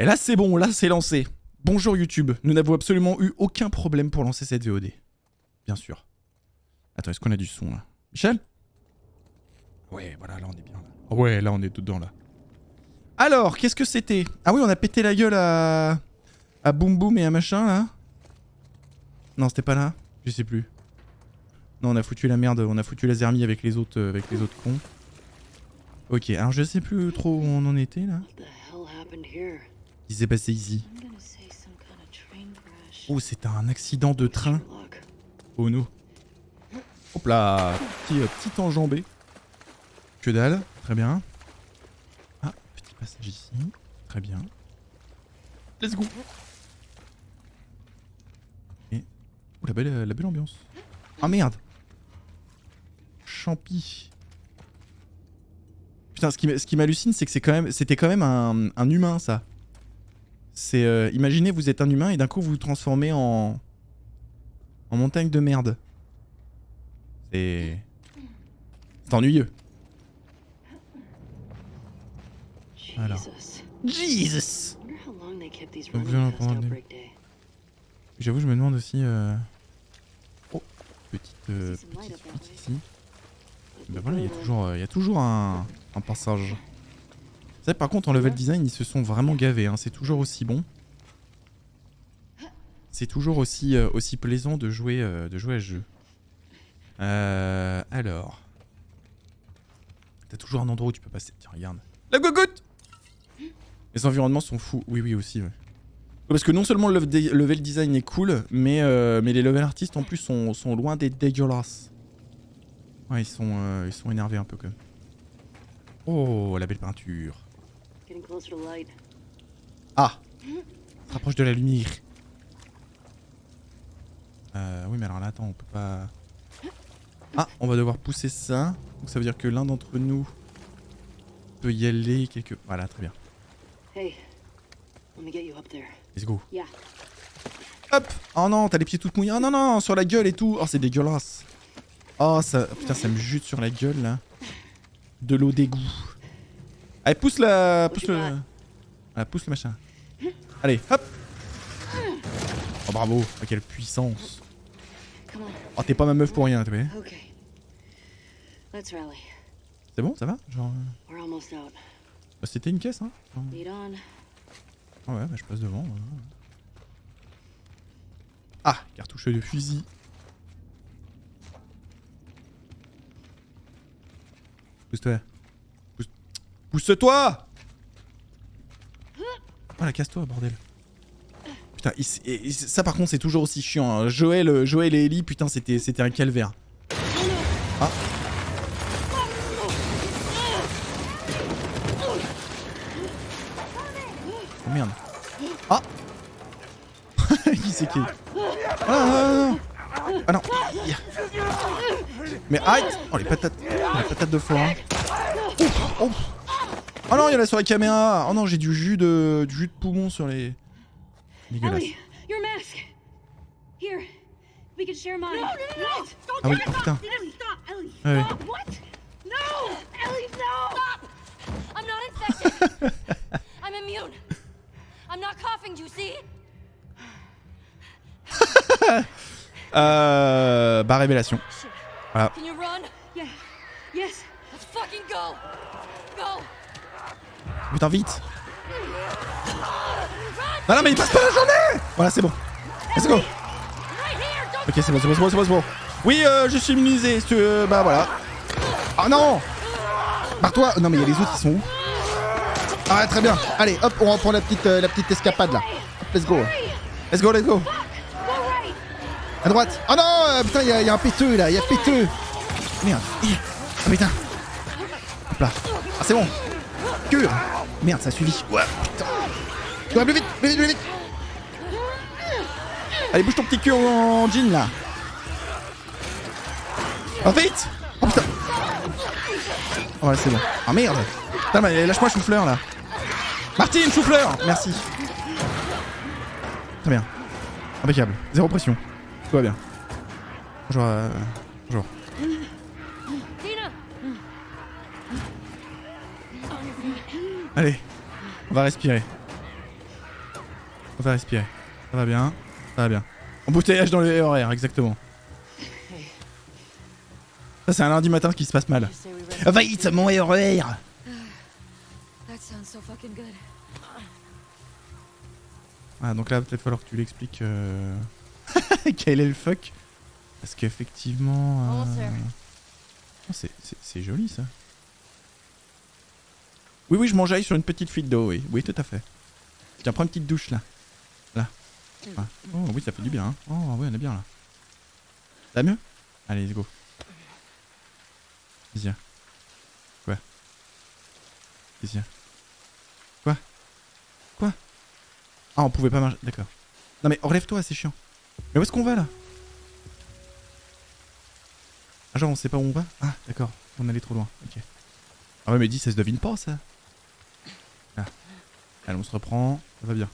Et là c'est bon, là c'est lancé. Bonjour YouTube, nous n'avons absolument eu aucun problème pour lancer cette VOD. Bien sûr. Attends, est-ce qu'on a du son là? Michel? Ouais, voilà, là on est bien là. Ouais, là on est dedans là. Alors, qu'est-ce que c'était? Ah oui, on a pété la gueule à Boum Boum et à machin là. Non, c'était pas là. Je sais plus. Non, on a foutu la merde, on a foutu la zermie avec les autres cons. Ok, alors je sais plus trop où on en était là. Qu'est-ce qui s'est passé ici? Oh, c'était un accident de train. Oh no. Hop là, petit enjambé. Que dalle, très bien. Ah, petit passage ici. Très bien. Let's go. Et... Oh, la belle ambiance. Ah merde. Champi. Putain, ce qui m'hallucine, c'est que c'était quand même un humain, ça. C'est... imaginez, vous êtes un humain et d'un coup, vous vous transformez en montagne de merde. C'est ennuyeux. Alors. Jesus. J'avoue, je me demande aussi... Oh, petite fuite ici. Ben voilà, il y a toujours un passage. C'est vrai, par contre, en level design, ils se sont vraiment gavés. Hein. C'est toujours aussi bon. C'est toujours aussi plaisant de jouer à ce jeu. Alors... T'as toujours un endroit où tu peux passer. Tiens, regarde. La gogoute! Les environnements sont fous. Oui, oui, aussi. Ouais. Parce que non seulement le level design est cool, mais les level artistes en plus sont loin d'être dégueulasses. Ouais, ils sont énervés un peu quand même. Oh, la belle peinture. Ah! On se rapproche de la lumière. Oui, mais alors là, attends, on peut pas... Ah, on va devoir pousser ça. Donc ça veut dire que l'un d'entre nous peut y aller quelque... Voilà, très bien. Let's go. Hop! Oh non, t'as les pieds tout mouillés. Oh non, non, sur la gueule et tout. Oh, c'est dégueulasse. Oh, ça... Putain, ça me jute sur la gueule, là. De l'eau d'égout. Allez, pousse la... Pousse le... Ah, pousse le machin. Allez, hop! Oh, bravo. Oh, quelle puissance. Oh, t'es pas ma meuf pour rien, tu vois. C'est bon, ça va? Genre... Bah, c'était une caisse, hein? Oh ouais, bah je passe devant. Ah, cartouche de fusil. Pousse-toi. Pousse-toi! Voilà, casse-toi, bordel. Putain, ça par contre c'est toujours aussi chiant. Hein. Joël et Ellie, putain, c'était un calvaire. Ah. Oh merde. Ah. Qui c'est qui? Ah non. Ah non. Mais arrête. Oh les patates de forain. Oh. Oh non, il y en a sur la caméra. Oh non, j'ai du jus de poumon sur les... Dégueulasse. Ah oui, oh putain. Ah oui. Bah révélation. Voilà. Putain, vite. Non mais il passe pas la journée. Voilà, c'est bon. Let's go. Ok, c'est bon. Oui, je suis immunisé. Bah voilà. Oh non. Barre-toi. Non mais il y a les autres qui sont où? Ah très bien. Allez, hop, on reprend la petite escapade là. Let's go. Let's go. À droite. Oh non, putain, il y a un péteux là. Il y a péteux. Merde. Ah putain. Hop là. Ah c'est bon. Cure. Merde, ça suffit. Ouais, putain. Ouais, plus vite. Allez, bouge ton petit cul en jean là. Oh, vite. Oh putain. Oh ouais, c'est bon. Ah merde. Putain, mais lâche-moi chou-fleur là. Martine, chou-fleur. Merci. Très bien. Impeccable. Zéro pression. Tout va bien. Bonjour. Allez. On va respirer. On va respirer. Ça va bien. Ça va bien. Embouteillage dans le RER, exactement. Ça, c'est un lundi matin qui se passe mal. Vite, mon RER! Ah, donc là, peut-être falloir que tu l'expliques. Quel est le fuck? Parce qu'effectivement. Oh, c'est joli ça. Oui, oui, je m'enjaille sur une petite fuite d'eau, oui. Oui, tout à fait. Tiens, prends une petite douche là. Là. Ah. Oh, oui, ça fait du bien. Hein. Oh, oui, on est bien là. Ça va mieux? Allez, let's go. Viens. Quoi? Viens. Quoi? Quoi? Ah, on pouvait pas marcher. D'accord. Non, mais relève-toi, c'est chiant. Mais où est-ce qu'on va là? Ah, genre, on sait pas où on va? Ah, d'accord. On allait trop loin. Ok. Ah, ouais, mais dis, ça se devine pas ça. Ah. Allez, on se reprend. Ça va bien.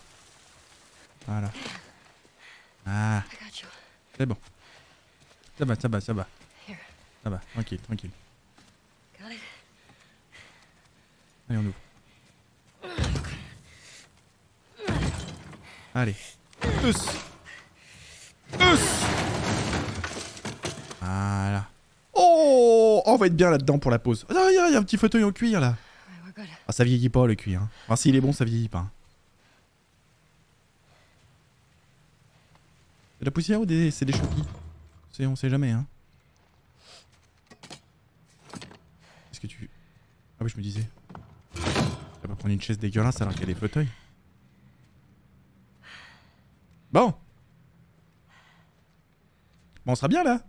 Voilà. Ah. C'est bon. Ça va, ça va, ça va. Ça va, tranquille, tranquille. Allez, on ouvre. Allez. Tous. Voilà. Oh, on va être bien là-dedans pour la pause. Ah, il y a un petit fauteuil en cuir là. Ah, ça vieillit pas le cuir. Hein. Enfin, s'il est bon, ça vieillit pas. Hein. C'est de la poussière ou c'est des chouquis? On sait jamais, hein. Est-ce que tu... Ah oui, je me disais. Tu vas pas prendre une chaise dégueulasse alors qu'il y a des fauteuils. Bon. Bon, on sera bien là.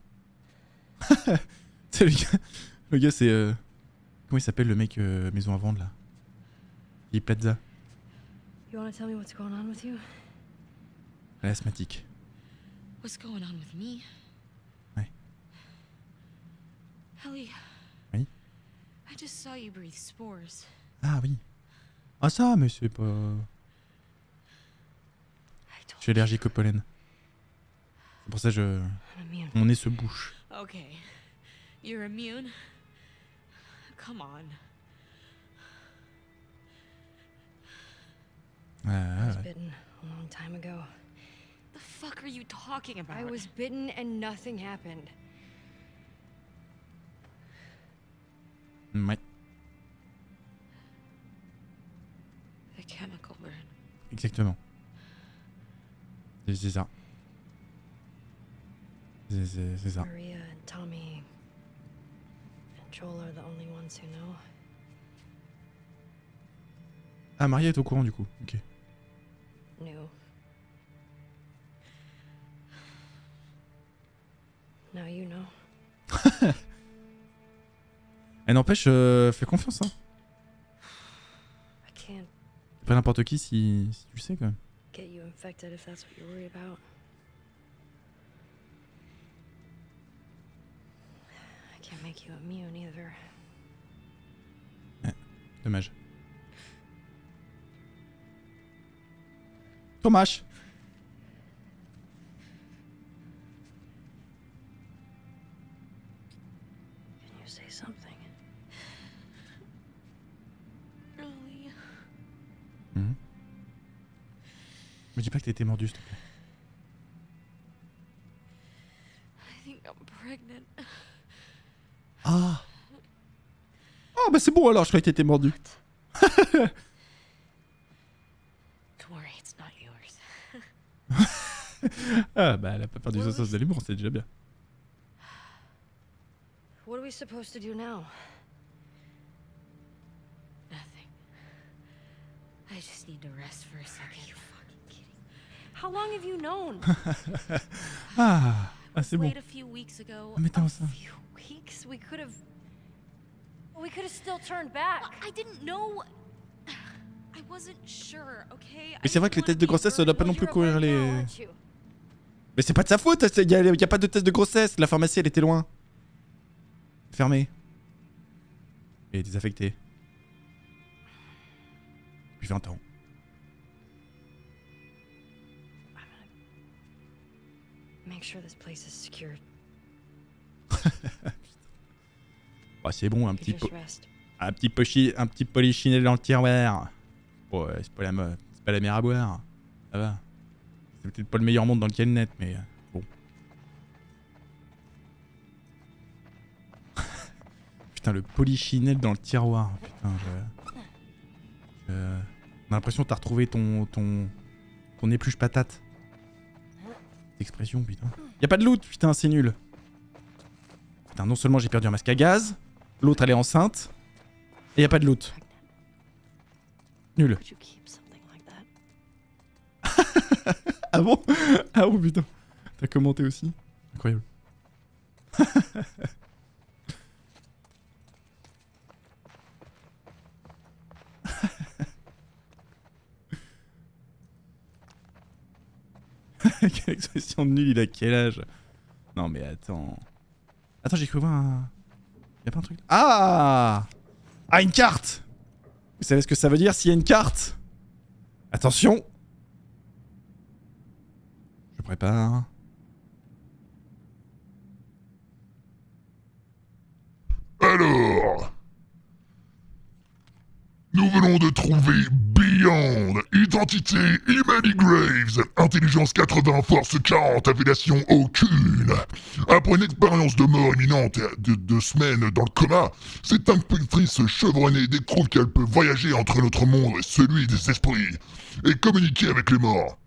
C'est le gars. Le gars, c'est... Comment il s'appelle le mec maison à vendre là? Il est Plaza. L'asthmatique. What's going on with me? Ouais. Ellie. Oui. I just saw you breathe spores. Ah oui. Ah ça, mais c'est pas... Je suis allergique au pollen. C'est pour ça que mon nez se bouche. Okay. You're immune? Come on. I was bitten a long time ago. The fuck are you talking about? I was bitten and nothing happened. Ouais. The chemical burn. Exactement. C'est ça. C'est ça. Maria and Tommy and Joel are the only ones who know. Ah, Maria est au courant du coup. Ok. Knew. Now you know. Elle n'empêche, fais confiance. Hein. I can't C'est pas n'importe qui si tu le sais quand même. get you infected if that's what you're worried about. I can't make you immune either. Dommage. Dommage. Can you say something? Ellie. Me dis pas que t'as été mordu, s'il te plaît. I think I'm pregnant. Ah. Ah bah c'est bon alors, je croyais que t'étais mordu. Don't worry, it's not yours. Ah bah elle a pas perdu sa sauce de l'humour, c'est déjà bien. What are we supposed to do now? Nothing. I just need to rest for a second. Are you fucking kidding? How long have you known? Ah, c'est bon. Late a few weeks ago. Ah, mais t'as ça. Few weeks? We could have still turned back. I didn't know. I wasn't sure, okay? Mais c'est vrai que les tests de grossesse, ça doit pas non plus courir les... Now, aren't you? Mais c'est pas de sa faute, y a pas de test de grossesse. La pharmacie, elle était loin. Fermée. Et désaffectée. Depuis 20 ans. Make sure this place is secured. Bah c'est bon, un You petit just rest. un petit polichinelle dans le tiroir. Ouais, c'est pas la mode, c'est pas la mer à boire. Ça va. C'est peut-être pas le meilleur monde dans lequel naître, mais bon. Putain, le polichinelle dans le tiroir. Putain, on a l'impression que t'as retrouvé ton épluche patate. Expression, putain. Y a pas de loot, putain, c'est nul. Putain, non seulement j'ai perdu un masque à gaz, l'autre elle est enceinte, et y a pas de loot. Nul. Would you keep something like that? Ah bon? Ah bon, putain. T'as commenté aussi? Incroyable. Quelle expression de nul, il a quel âge? Non mais attends. Attends, j'ai cru voir un... Y'a pas un truc? Ah! Ah, une carte! Vous savez ce que ça veut dire s'il y a une carte? Attention! Je prépare. Alors, nous venons de trouver Beyond, identité Emily Graves, intelligence 80, force 40, affiliation aucune. Après une expérience de mort imminente de 2 semaines dans le coma, cette inspectrice chevronnée découvre qu'elle peut voyager entre notre monde et celui des esprits, et communiquer avec les morts.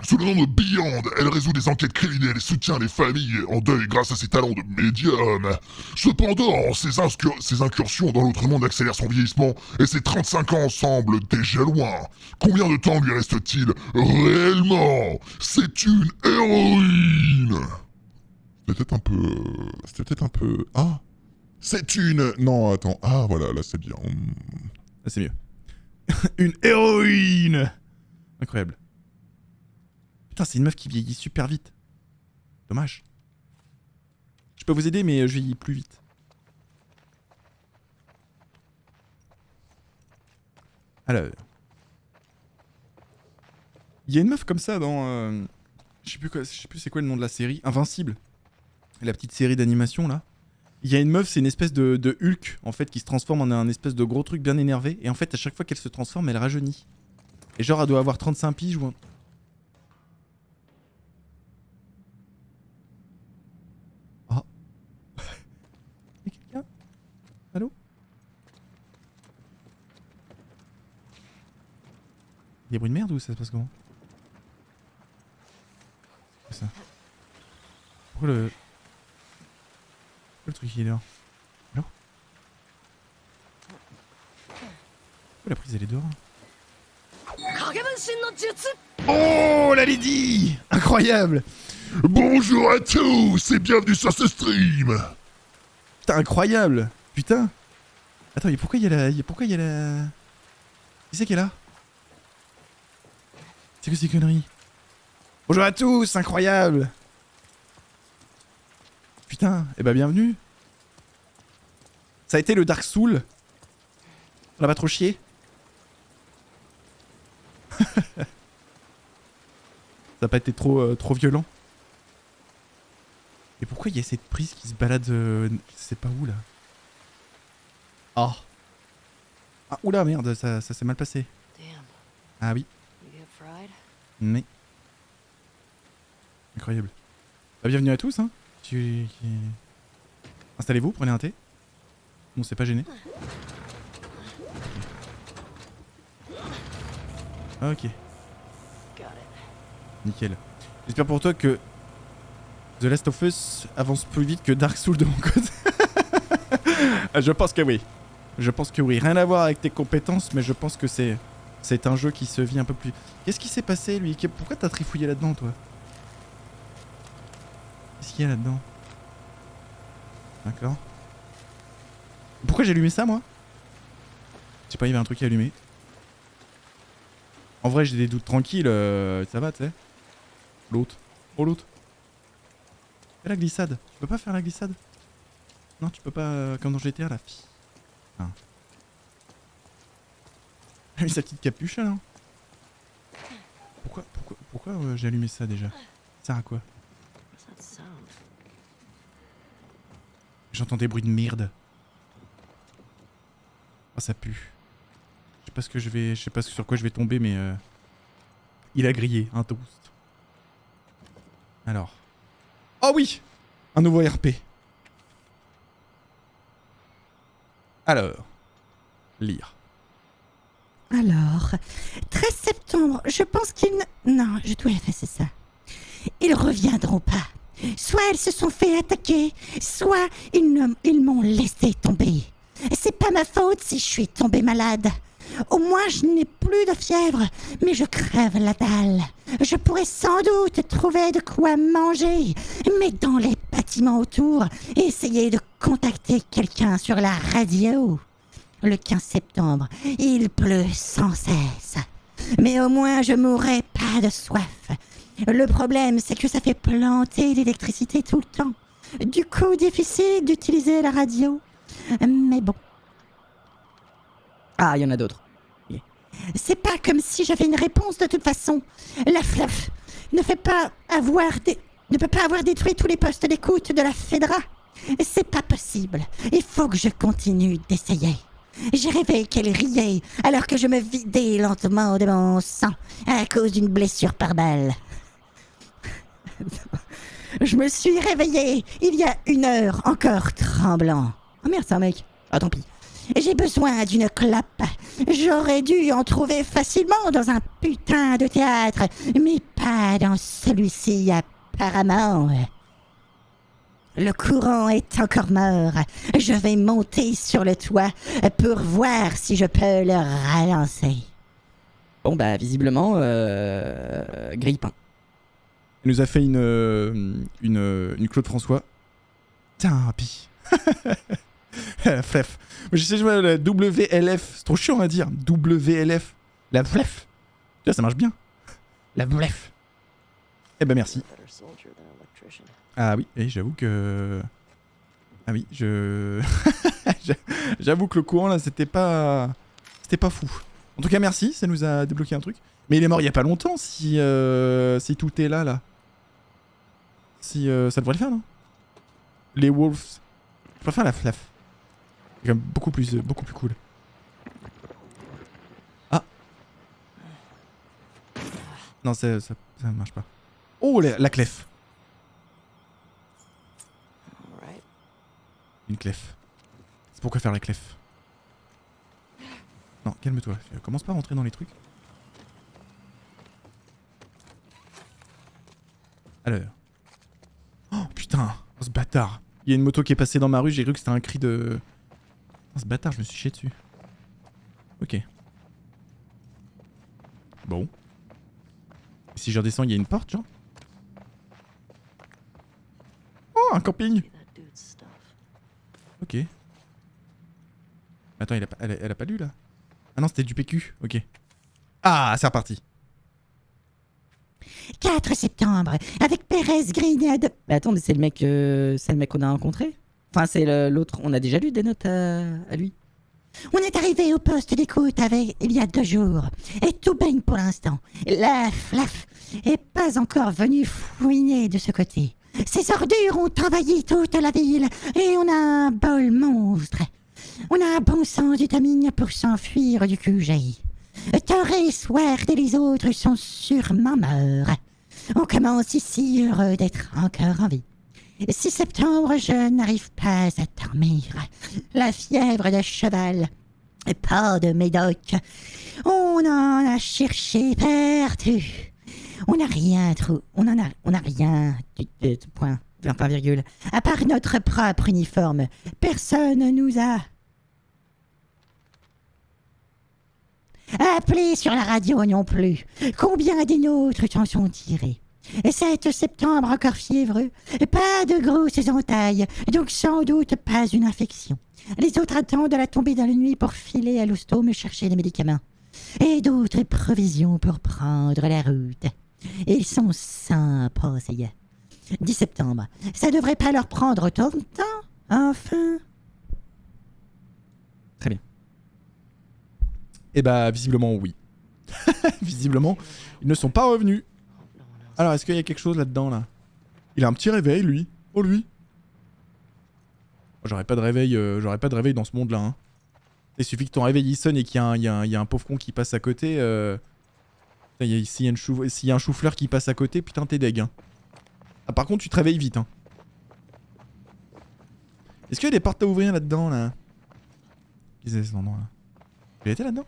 Sous le nom de Beyond, elle résout des enquêtes criminelles et soutient les familles en deuil grâce à ses talents de médium. Cependant, ses incursions dans l'autre monde accélèrent son vieillissement et ses 35 ans semblent déjà loin. Combien de temps lui reste-t-il réellement? C'est une héroïne. C'était peut-être un peu... Ah, c'est une... Non, attends. Ah, voilà, là c'est bien. Là c'est mieux. Une héroïne! Incroyable. Putain, c'est une meuf qui vieillit super vite. Dommage. Je peux vous aider, mais je vieillis plus vite. Alors. Il y a une meuf comme ça dans... je sais plus c'est quoi le nom de la série. Invincible. La petite série d'animation là. Il y a une meuf, c'est une espèce de Hulk, en fait, qui se transforme en un espèce de gros truc bien énervé. Et en fait, à chaque fois qu'elle se transforme, elle rajeunit. Et genre, elle doit avoir 35 piges ou un... Y'a quelqu'un? Allô? Y'a bruit de merde ou ça se passe comment? C'est ça. Pourquoi le truc il est dehors? Allô? Pourquoi la prise elle est dehors? Oh la lady! Incroyable! Bonjour à tous et bienvenue sur ce stream. Putain, incroyable! Putain! Attends, mais pourquoi il y a la... Pourquoi il y a la... Qui c'est qui est là? C'est que ces conneries? Bonjour à tous! Incroyable! Putain, eh bah bienvenue! Ça a été le Dark Soul? On a pas trop chié? Ça a pas été trop violent? Et pourquoi il y a cette prise qui se balade... je sais pas où là? Oh. Ah oula merde, ça s'est mal passé. Damn. Ah oui, You get fried? mais... Incroyable. Bah, bienvenue à tous hein. Installez-vous, prenez un thé. Bon, c'est pas gêné. Ok, Got it. nickel. J'espère pour toi que The Last of Us avance plus vite que Dark Souls de mon côté. Je pense que oui. Je pense que oui. Rien à voir avec tes compétences, mais je pense que c'est un jeu qui se vit un peu plus... Qu'est-ce qui s'est passé, lui? Pourquoi t'as trifouillé là-dedans, toi? Qu'est-ce qu'il y a là-dedans? D'accord. Pourquoi j'ai allumé ça, moi? Je sais pas, il y avait un truc à allumer. En vrai, j'ai des doutes tranquilles, ça va, tu sais. L'autre. Oh, l'autre. Fais la glissade. Tu peux pas faire la glissade? Non, tu peux pas, comme dans GTA, la fille. Ah. Elle a mis sa petite capuche, là. Pourquoi j'ai allumé ça, déjà? Ça sert à quoi? What's that sound? J'entends des bruits de merde. Oh, ça pue. Je sais pas sur quoi je vais tomber, mais il a grillé un toast. Alors. Oh oui! Un nouveau RP. Alors. Lire. Alors, 13 septembre, je pense qu'ils ne... Non, je dois effacer ça. Ils reviendront pas. Soit elles se sont fait attaquer, soit ils m'ont laissé tomber. C'est pas ma faute si je suis tombée malade. Au moins, je n'ai plus de fièvre, mais je crève la dalle. Je pourrais sans doute trouver de quoi manger, mais dans les bâtiments autour, essayer de contacter quelqu'un sur la radio. Le 15 septembre, il pleut sans cesse. Mais au moins, je mourrai pas de soif. Le problème, c'est que ça fait planter l'électricité tout le temps. Du coup, difficile d'utiliser la radio. Mais bon. Ah, il y en a d'autres. C'est pas comme si j'avais une réponse de toute façon. La FLAF ne peut pas avoir détruit tous les postes d'écoute de la FEDRA. C'est pas possible. Il faut que je continue d'essayer. J'ai rêvé qu'elle riait alors que je me vidais lentement de mon sang à cause d'une blessure par balle. Je me suis réveillé il y a 1 heure, encore tremblant. Oh merde, c'est un mec. Ah, tant pis. J'ai besoin d'une clope. J'aurais dû en trouver facilement dans un putain de théâtre, mais pas dans celui-ci apparemment. Le courant est encore mort. Je vais monter sur le toit pour voir si je peux le relancer. Bon, bah, visiblement, grille-pain. Il nous a fait une Claude François. Tiens, pis. Flef. Je sais jouer à la WLF. C'est trop chiant à dire. WLF. La flef. Là, ça marche bien. La flef. Eh ben merci. Ah oui, et j'avoue que... Ah oui, j'avoue que le courant là, c'était pas fou. En tout cas, merci, ça nous a débloqué un truc. Mais il est mort il y a pas longtemps si tout est là. Si ça devrait le faire, non? Les Wolves. Je préfère la flaf. C'est quand même beaucoup plus cool. Ah. Non, ça marche pas. Oh, la clef. Une clef. C'est pourquoi faire la clef. Non, calme-toi. Commence pas à rentrer dans les trucs. Alors. Oh putain, oh, ce bâtard. Il y a une moto qui est passée dans ma rue, j'ai cru que c'était un cri de... Oh, ce bâtard, je me suis chié dessus. Ok. Bon. Et si je redescends, il y a une porte, genre? Oh, un camping! Ok. Attends, elle a pas lu là? Ah non, c'était du PQ, ok. Ah, c'est reparti. 4 septembre, avec Pérez Grignade. Mais attends, mais c'est le mec qu'on a rencontré? Enfin, c'est l'autre, on a déjà lu des notes à lui. On est arrivé au poste d'écoute il y a 2 jours. Et tout baigne pour l'instant. La flaf est pas encore venue fouiner de ce côté. Ces ordures ont envahi toute la ville et on a un bol monstre. On a un bon sens du timing pour s'enfuir du QG. Torres, Ward et les autres sont sûrement morts. On commence ici heureux d'être encore en vie. 6 septembre, je n'arrive pas à dormir. La fièvre de cheval. Pas de médoc. On en a cherché partout. On n'a rien trouvé. On n'a rien. Point. Enfin, virgule. À part notre propre uniforme. Personne ne nous a appelé sur la radio non plus. Combien des nôtres s'en sont tirés? 7 septembre, encore fiévreux. Pas de grosses entailles, donc sans doute pas une infection. Les autres attendent la tombée dans la nuit pour filer à l'hosto me chercher des médicaments. Et d'autres provisions pour prendre la route. Ils sont sympas, ça y est. 10 septembre. Ça devrait pas leur prendre autant de temps, enfin. Très bien. Eh bah, visiblement, oui. Visiblement, ils ne sont pas revenus. Alors, est-ce qu'il y a quelque chose là-dedans, là? Il a un petit réveil, lui. Oh, lui. J'aurais pas de réveil dans ce monde-là. Hein. Il suffit que ton réveil il sonne et qu'il y a un pauvre con qui passe à côté. S'il y a un chou-fleur qui passe à côté, putain, t'es deg. Hein. Ah, par contre, tu te réveilles vite, hein. Est-ce qu'il y a des portes à ouvrir là-dedans, là? Qu'est-ce que c'est cet endroit-là? Il était là-dedans?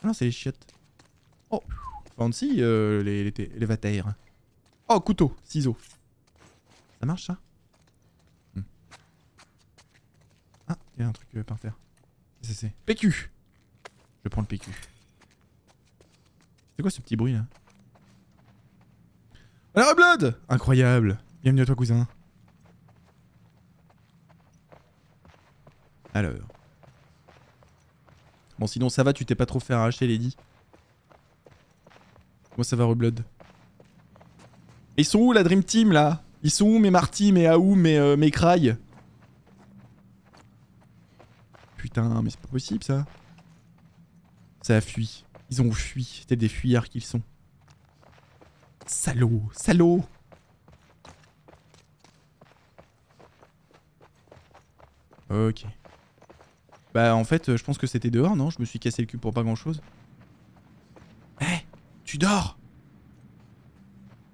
Ah non, c'est les chiottes. Oh, fancy, les vataires. Oh, couteau, ciseaux. Ça marche, ça? Ah, il y a un truc par terre. Qu'est-ce que c'est? PQ. Je vais prendre le PQ. C'est quoi ce petit bruit, là? Alors, Blood! Incroyable. Bienvenue à toi, cousin. Alors. Bon, sinon ça va, tu t'es pas trop fait arracher, Lady. Comment ça va, Reblood? Ils sont où la Dream Team là? Ils sont où mes Marty, mes Aou, mes Cry? Putain, mais c'est pas possible ça. Ça a fui. Ils ont fui. C'était des fuyards qu'ils sont. Salaud, salaud. Ok. Bah en fait, je pense que c'était dehors, non? Je me suis cassé le cul pour pas grand chose. Eh, tu dors?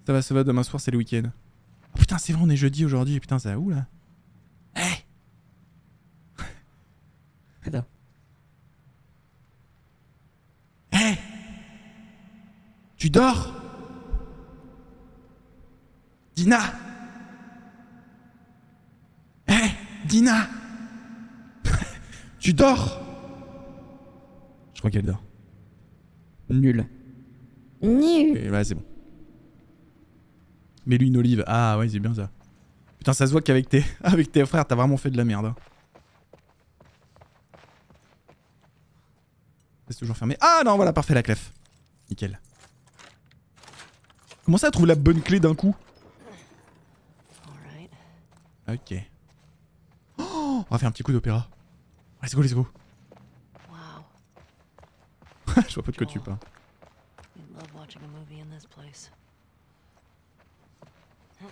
Ça va, demain soir c'est le week-end. Oh putain, c'est vrai, on est jeudi aujourd'hui. Putain, ça va où là? Eh. Attends. Eh. Tu dors? Dina. Eh, Dina. Tu dors? Je crois qu'elle dort. Nul. Nul. Et ouais, c'est bon. Mets-lui une olive. Ah ouais, c'est bien ça. Putain, ça se voit qu'avec tes, avec tes frères, t'as vraiment fait de la merde. Hein. C'est toujours fermé. Ah non, voilà, parfait, la clef. Nickel. Comment ça, elle trouve la bonne clé d'un coup? Ok. Oh, on va faire un petit coup d'opéra. Let's go, let's go. Wow. Je vois pas de quoi tu parles. You'd love watching a movie in this place.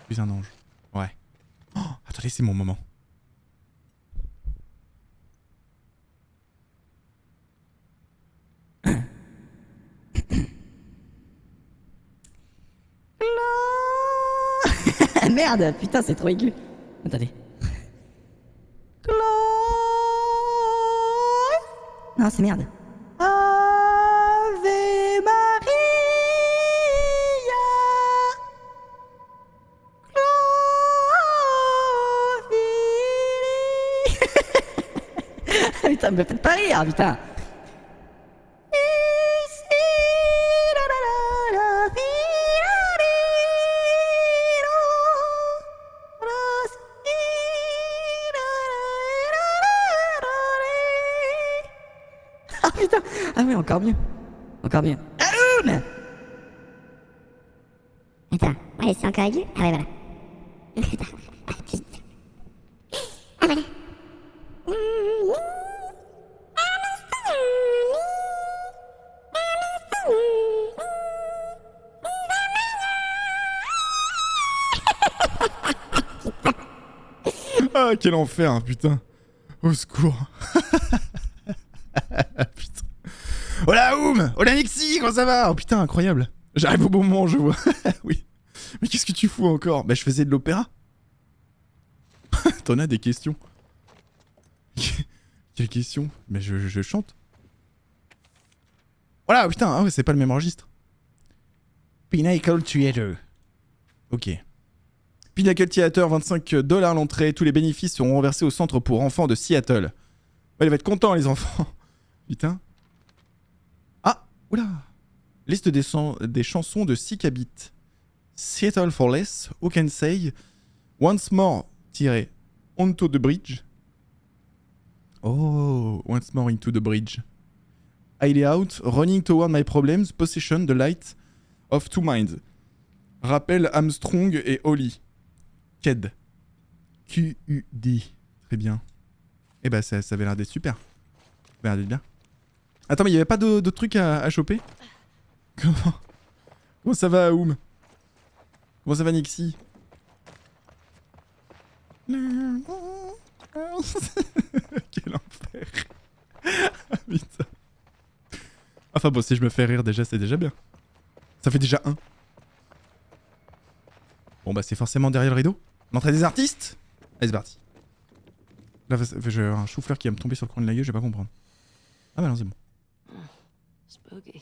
Je suis un ange. Ouais. Oh, attendez, c'est mon moment. Merde, putain, c'est trop aigu. Attendez. Non, c'est merde. Ave Maria. Putain, me faites pas rire, putain. Ah putain. Ah oui, encore mieux. Encore mieux. Aoum. Attends, ouais, c'est encore aigu? Ah ouais, voilà. Attends, ah putain. Ah voilà. Ah, quel enfer, hein, putain. Au secours. Putain. Hola, Oum. Hola, Nixie, comment ça va? Oh putain, incroyable. J'arrive au bon moment, je vois. Oui. Mais qu'est-ce que tu fous encore? Bah, je faisais de l'opéra. T'en as des questions. Quelles questions? Mais je chante. Voilà, putain, ah ouais, c'est pas le même registre. Pinnacle Theater. Ok. Pinnacle Theater, $25 l'entrée. Tous les bénéfices seront reversés au centre pour enfants de Seattle. Ouais, ils vont être contents, les enfants. Putain. Ah, oula. Liste des chansons de Sikabit. Seattle for Less, Who Can Say, Once More, Onto the Bridge. Oh, Once More Into the Bridge. Highly Out, Running Toward My Problems, Possession, The Light of Two Minds. Rappel Armstrong et Holly. KED. QUD. Très bien. Eh bah, ça avait l'air d'être super. Ça avait l'air d'être bien. Attends, mais il y avait pas d'autres trucs à choper? Comment ça va, Aoum? Comment ça va, Nixie? Quel enfer. Ah, putain. Enfin bon, si je me fais rire déjà, c'est déjà bien. Ça fait déjà 1. Bon bah c'est forcément derrière le rideau. L'entrée des artistes. Allez c'est parti. Là j'ai un chou-fleur qui va me tomber sur le coin de la gueule, je vais pas comprendre. Ah bah non c'est bon. Spooky.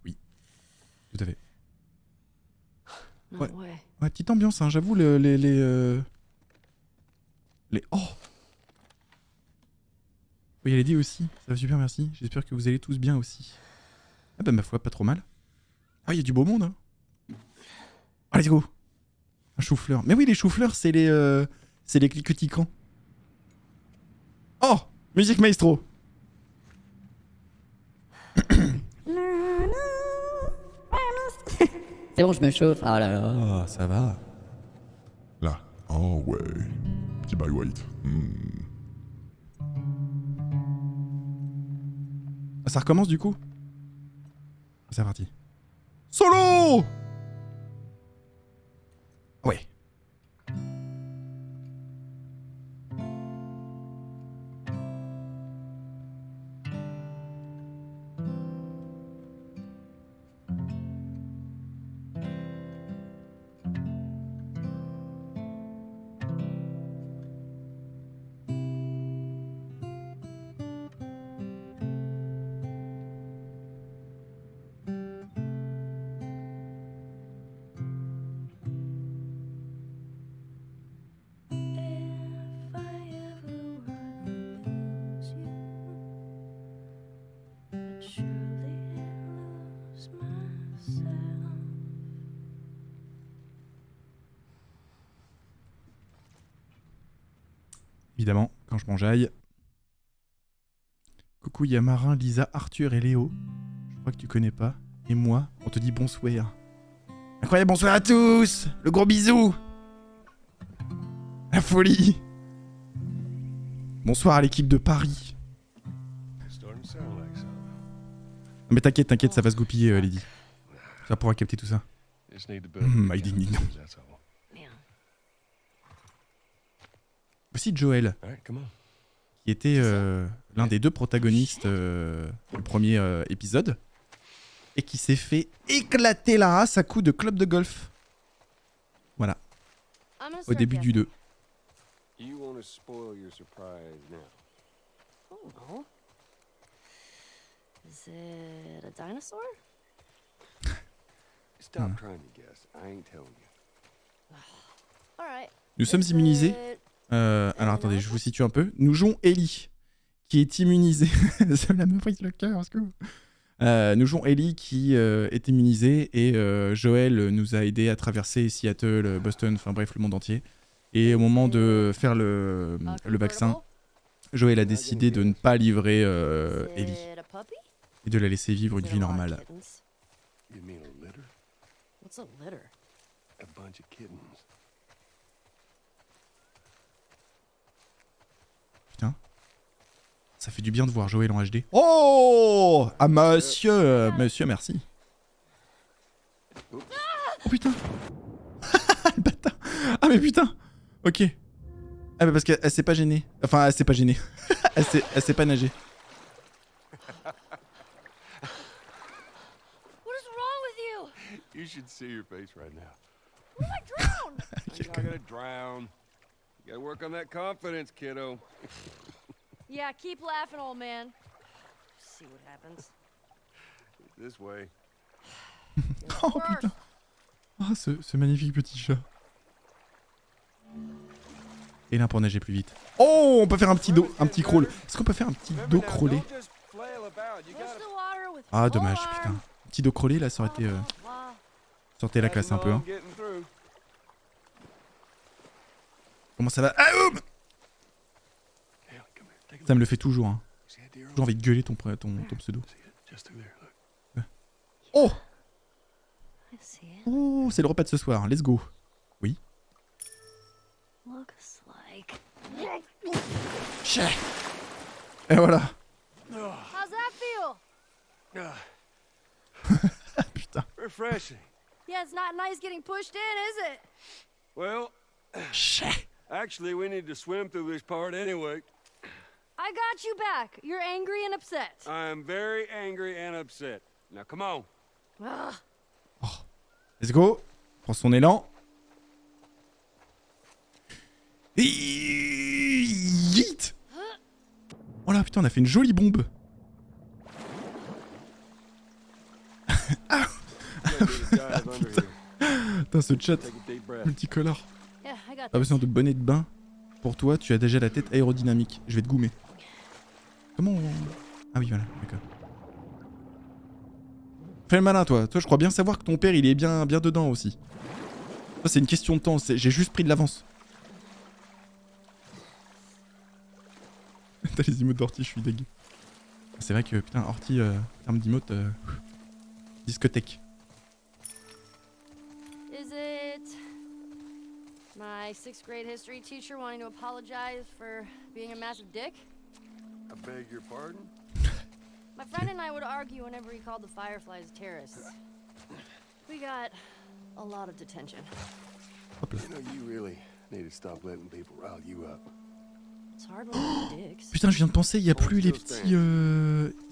Tout à fait. No Ouais. way. Ouais, petite ambiance, hein, j'avoue, les... Oh oui, elle a dit aussi, ça va super, merci. J'espère que vous allez tous bien aussi. Ah bah ma foi, pas trop mal. Ah, il y a du beau monde, hein. Ah, let's go. Un chou-fleur. Mais oui, les choux-fleurs, c'est les cliquetis-camps. Oh, musique maestro. C'est bon, je me chauffe. Oh là là. Oh, ça va. Là. Oh ouais. Petit Barry White. Ah, ça recommence du coup. C'est parti. Solo. Ouais. If I ever were to lose you, I'd surely lose myself. Évidemment, quand je m'enjaille. Coucou, il y a Marin, Lisa, Arthur et Léo. Je crois que tu connais pas. Et moi, on te dit bonsoir. Incroyable, bonsoir à tous. Le gros bisou. La folie. Bonsoir à l'équipe de Paris. Mais t'inquiète, t'inquiète, ça va se goupiller, Lady. Ça pourra capter tout ça. My ding ding dong. Man. Aussi Joel, qui était l'un des deux protagonistes du premier épisode, et qui s'est fait éclater la race à coups de club de golf. Voilà, I'm gonna au start début du guessing. 2. You want to spoil your surprise now. Oh no. Is it a dinosaur? Stop trying to guess. I ain't telling you. All right. Nous sommes Is immunisés. it- Alors attendez, je vous situe un peu. Nous jouons Ellie, qui est immunisée. Ça me brise le cœur, est-ce que... nous jouons Ellie qui est immunisée et Joël nous a aidé à traverser Seattle, Boston, enfin bref, le monde entier. Et au moment de faire le vaccin, Joël a décidé de ne pas livrer Is Ellie it a puppy? et de la laisser vivre une Is it vie a lot of normale. kittens? You mean a litter? What's a litter? A bunch of kittens. Putain. Ça fait du bien de voir Joël en HD. Oh! Ah monsieur, monsieur, merci. Oh putain. Le bâtard. Ah mais putain. Ok. Ah bah parce qu'elle s'est pas gênée. Enfin, elle s'est pas gênée. elle s'est pas nagée. What is wrong with you? You should see your face right now. What if I drown? You're not gonna drown. You gotta work on that confidence, kiddo. Yeah, keep laughing, old man. See what happens. This way. Oh putain. Oh ce magnifique petit chat. Et là pour nager plus vite. Oh, on peut faire un petit dos, un petit crawl. Est-ce qu'on peut faire un petit dos crawlé? just flail about. You Push the water with Ah full dommage, arm. putain. Un petit dos crawlé là, ça aurait été... Wow. sortait la classe un peu. Hein. Getting through. Comment ça va? Ah, oum Hey, come here. Take a ça me le fait toujours. Hein. look. See that deer? Toujours envie de gueuler ton pseudo. See it? Just through there. Look. Oh! I see it. Oh, c'est le repas de ce soir. Let's go. Looks like. Chais. Et voilà. How's that feel? Ah putain. Refreshing. Yeah, it's not nice getting pushed in, is it? Well, Chais. actually, we need to swim through this part anyway. I got you back. You're angry and upset. I am very angry and upset. Now, come on. Ugh. Let's go. Prends son élan. Yeet. Oh là, putain, on a fait une jolie bombe. Ah. Putain, ce chat Take a deep breath. multicolore. Yeah, I got Pas this. besoin de bonnet de bain. Pour toi, tu as déjà la tête aérodynamique. Je vais te goumer. Comment on... Ah oui, voilà, d'accord. Fais le malin, toi. Toi, je crois bien savoir que ton père, il est bien dedans aussi. Ça, c'est une question de temps. J'ai juste pris de l'avance. T'as les emotes d'Orty, je suis dégueu. C'est vrai que, putain, Orty, terme d'emote, discothèque. Is it my 6th grade history teacher wanting to apologize for being a massive dick? I beg your pardon? My friend and I would argue whenever he called the Fireflies terrorists. We got a lot of detention. Hop là. You know, you really need to stop letting people rile you up. It's hard when you're dicks. Putain, je viens de penser, il y a plus les petits...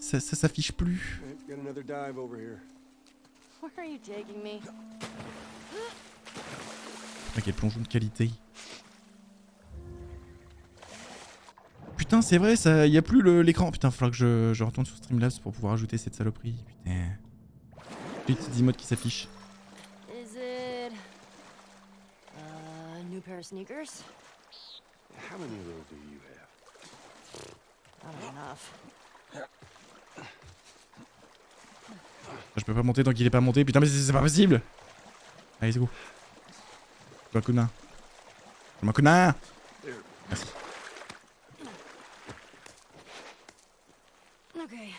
Ça s'affiche plus. Right, got another dive over here. Where are you taking me? Putain, quel plongeon de qualité. Putain, c'est vrai, ça, y a plus l'écran. Putain, faudra que je retourne sur Streamlabs pour pouvoir ajouter cette saloperie. Putain. Les petites emotes qui s'affichent. Is it a new pair of sneakers? How many of those do you have? Not enough. Je peux pas monter tant qu'il est pas monté. Putain, mais c'est pas possible. Allez, c'est go. Makuna. Makuna. Merci. Okay.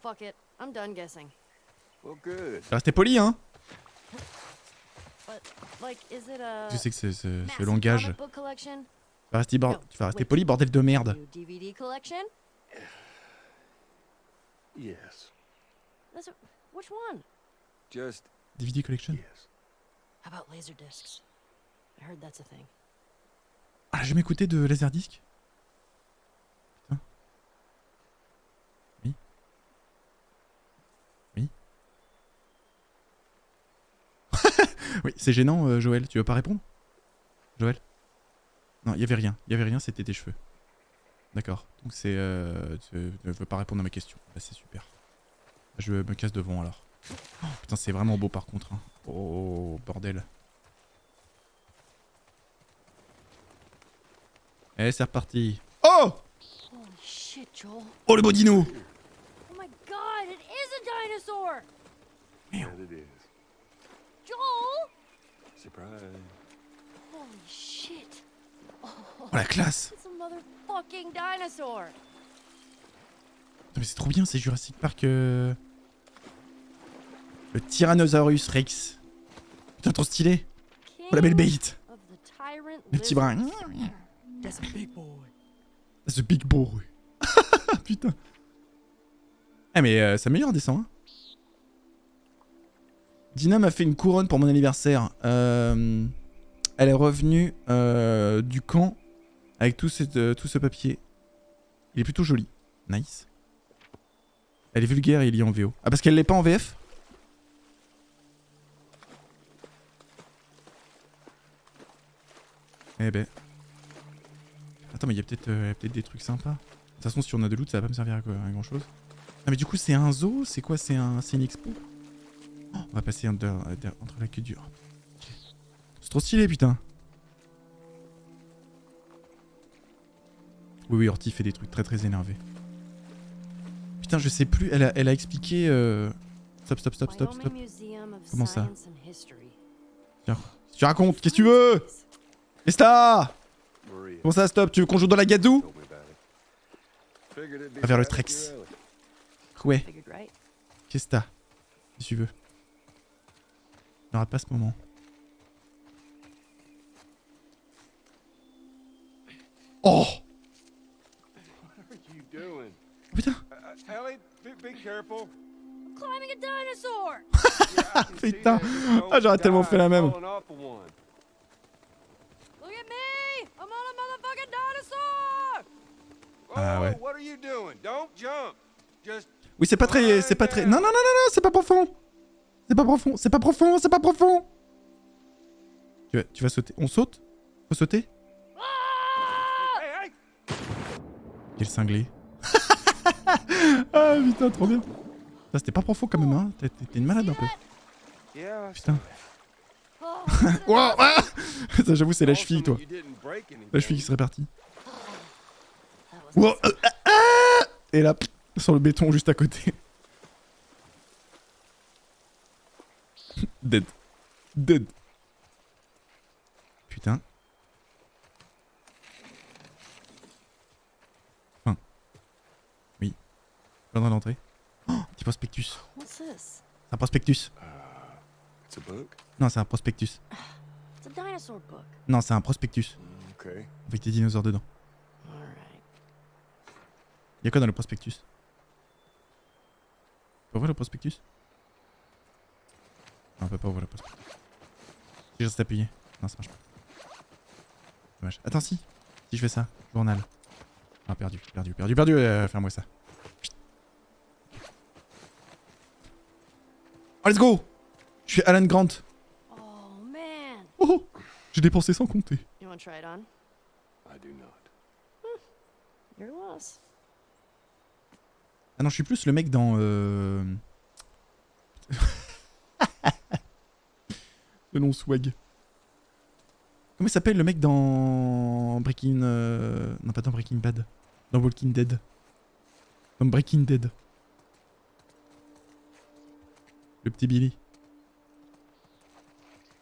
Fuck it. I'm done guessing. Well, good. Restez poli, hein. But, like, is it a Je sais que c'est ce massive langage. comic book collection? Tu vas rester poli, bordel de merde. New DVD collection? Yes. That's which one? Just DVD collection. yes. How about laser discs? I heard that's a thing. Ah, j'ai jamais écouté de Laserdisc. Putain. Oui. Oui. Oui, c'est gênant, Joël. Tu veux pas répondre? Joël? Non, y avait rien, c'était tes cheveux. D'accord. Donc c'est... tu ne veux pas répondre à ma question. Bah, c'est super. Je me casse devant alors. Oh, putain, c'est vraiment beau par contre. Hein. Oh, bordel. Eh, c'est reparti. Oh! Holy shit, Joel. Oh, le beau dino! Oh my god, it is a dinosaur! That it is. Joel! Surprise. Holy shit. Oh, la classe! It's a motherfucking dinosaur! Non, mais c'est trop bien, c'est Jurassic Park. Le Tyrannosaurus Rex. Putain, trop stylé. Oh, la belle bête. Of the tyrant Le petit brin. lizard. That's a big boy. The Big Boy. Putain. Eh, mais ça améliore en descend, hein. Dina m'a fait une couronne pour mon anniversaire. Elle est revenue du camp avec tout ce papier. Il est plutôt joli. Nice. Elle est vulgaire et il y est en VO. Ah, parce qu'elle l'est pas en VF? Eh ben. Attends, mais il y a peut-être des trucs sympas. De toute façon, si on a de loot, ça va pas me servir à grand chose. Ah, mais du coup, c'est un zoo? C'est quoi? C'est une expo? Oh, on va passer entre la queue dure. Okay. C'est trop stylé, putain. Oui, Orty fait des trucs très énervés. Putain, je sais plus, elle a expliqué... Stop. Wyoming Museum of Comment ça? Science and History. Tiens, tu racontes, qu'est-ce que tu veux? Esta! Maria Comment ça, stop? Tu veux qu'on joue dans la gadou? told me about it. Figured it'd be Va vers le right up Trex. your alley. Ouais, Figured right. qu'est-ce que t'as? Si tu veux. Ne rate pas ce moment. Oh! What are you doing? Oh, putain! Ellie, be careful. Climbing a dinosaur! Yeah, I can see Putain. that. Just don't Ah, j'aurais tellement die fait la même. falling off of one. Look at me! I'm on a motherfucking dinosaur! Ah, ouais. What are you doing? Don't jump. Just Oui, c'est pas très... Non, c'est pas profond! C'est pas profond! Tu vas sauter. On saute? Faut sauter? Quel cinglé. Ah putain, trop bien. Ça, c'était pas profond quand même, hein. T'es une malade un peu. Yeah, I Putain. Oh, Wow, ah ça, j'avoue, c'est la Awesome cheville, that toi. you didn't break anything. La cheville qui se répartit. that was Wow, et là, sur le béton juste à côté. Dead. Dead. Putain. Enfin. Oui. Pas dans l'entrée. Oh, petit prospectus. What's this? C'est un prospectus. It's a book? Non, c'est un prospectus. It's a dinosaur book. Non, c'est un prospectus. Okay. Avec des dinosaures dedans. Alright. Y'a quoi dans le prospectus? On peut ouvrir le prospectus? Non, on peut pas ouvrir le prospectus. Si je reste appuyé. Non, ça marche pas. Dommage. Attends, si. Si je fais ça. Journal. Ah, perdu. Ferme-moi ça. Oh, let's go! Je suis Alan Grant. Oh man. Oh! J'ai dépensé sans compter. You want to try it on? I do not. Your loss. Ah non, je suis plus le mec dans... Le nom swag. Comment il s'appelle le mec dans Breaking... Non, pas dans Breaking Bad. Dans Walking Dead. Dans Breaking Dead. Le petit Billy.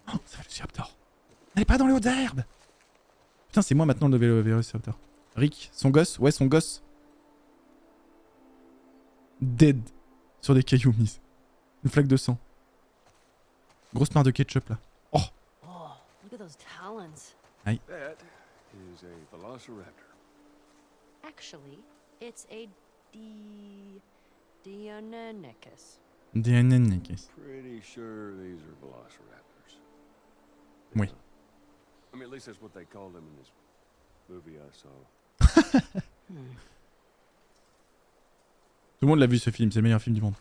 Oh, c'est le Velociraptor. N'allez pas dans les hautes herbes. Putain, c'est moi maintenant le Velociraptor. Rick, son gosse. Ouais, son gosse. Dead. Sur des cailloux mises. Une flaque de sang. Grosse mare de ketchup là. Oh. Oh, look at those talons. That is a velociraptor. Actually, it's a Deinonychus. Deinonychus. Pretty sure these are velociraptors. Oui. I mean, at least that's what they called them in this movie I saw. Tout le monde l'a vu ce film, c'est le meilleur film du monde.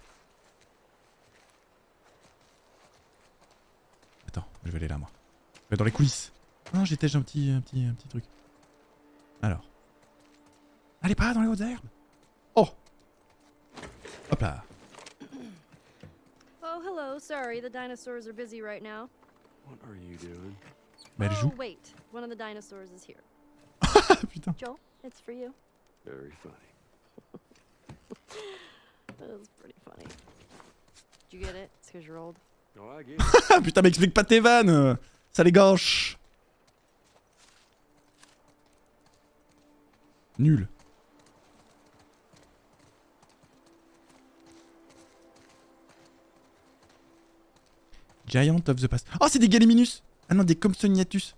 Attends, je vais aller là moi. Je vais dans les coulisses. Non, j'étais un petit truc. Alors. Allez pas dans les hautes herbes. Oh. Hop là. Oh, hello. Sorry, the dinosaurs are busy right now. What are you doing? Bah elle Oh, joue. wait. One of the dinosaurs is here. Putain. Joel, it's for you. Very funny. That was pretty funny. Did you get it? It's because you're old. No, I get it. Ah putain, mais explique pas tes vannes. Ça les gâche. Nul. Giant of the Past. Oh, c'est des Gallimimus. Ah non, des Compsognathus.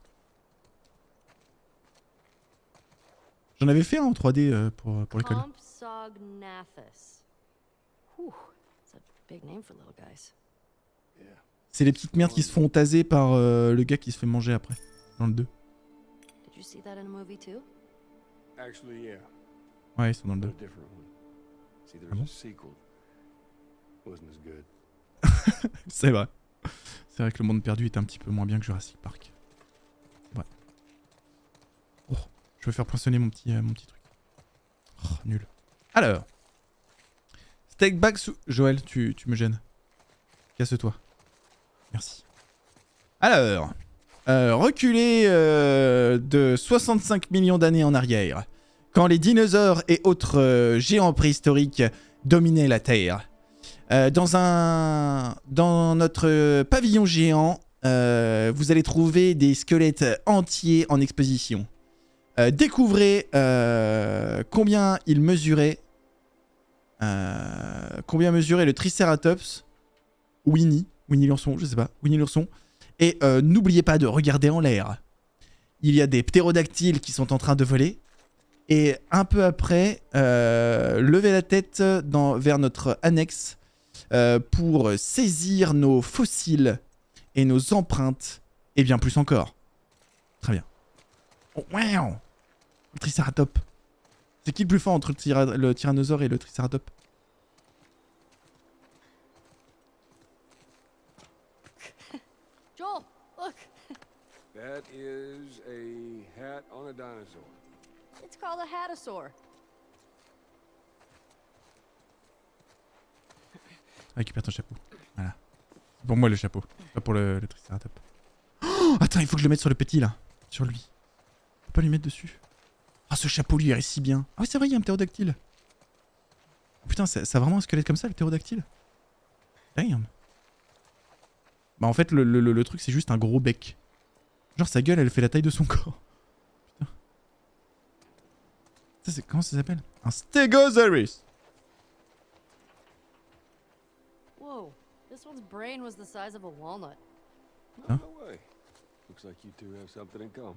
J'en avais fait un en 3D pour l'école. Compsognathus. Whew. It's a big name for little guys. C'est les petites merdes qui se font taser par le gars qui se fait manger après. Dans le 2. Did you see that in a movie too? Actually, yeah. Ouais, ils sont dans le But 2. a different one. See, there's Ah bon? a sequel. Wasn't as good. C'est vrai. C'est vrai que le monde perdu est un petit peu moins bien que Jurassic Park. C'est vrai. Oh, je vais faire poinçonner mon petit truc. Oh, nul. Alors. Steak bag sous... Joël, tu me gênes. Casse-toi. Merci. Alors. Reculer de 65 millions d'années en arrière. Quand les dinosaures et autres géants préhistoriques dominaient la Terre. Dans notre pavillon géant, vous allez trouver des squelettes entiers en exposition. Découvrez combien il mesurait. Combien mesurait le Triceratops. Winnie l'ourson, je sais pas. Winnie l'ourson. Et n'oubliez pas de regarder en l'air. Il y a des ptérodactyles qui sont en train de voler. Et un peu après, levez la tête vers notre annexe. Pour saisir nos fossiles et nos empreintes et bien plus encore. Très bien. Oh, wow. Le Triceratops. C'est qui le plus fort entre le tyrannosaure et le Triceratops? Joel, look. That is a hat on a dinosaur. It's called a hatasaur. récupère ton chapeau. Voilà. C'est pour moi le chapeau, pas pour le triceratops. Oh, attends, il faut que je le mette sur le petit là. Sur lui. Je peux pas lui mettre dessus. Ah, ce chapeau lui irait si bien. Ah oui, c'est vrai, il y a un ptérodactyle. Putain, ça a vraiment un squelette comme ça, le ptérodactyle? Damn. Bah en fait, le truc, c'est juste un gros bec. Genre, sa gueule, elle fait la taille de son corps. Putain. Ça, c'est... Comment ça s'appelle? Un Stegosaurus. Whoa, this one's brain was the size of a walnut. No way. Looks like you two have something in common.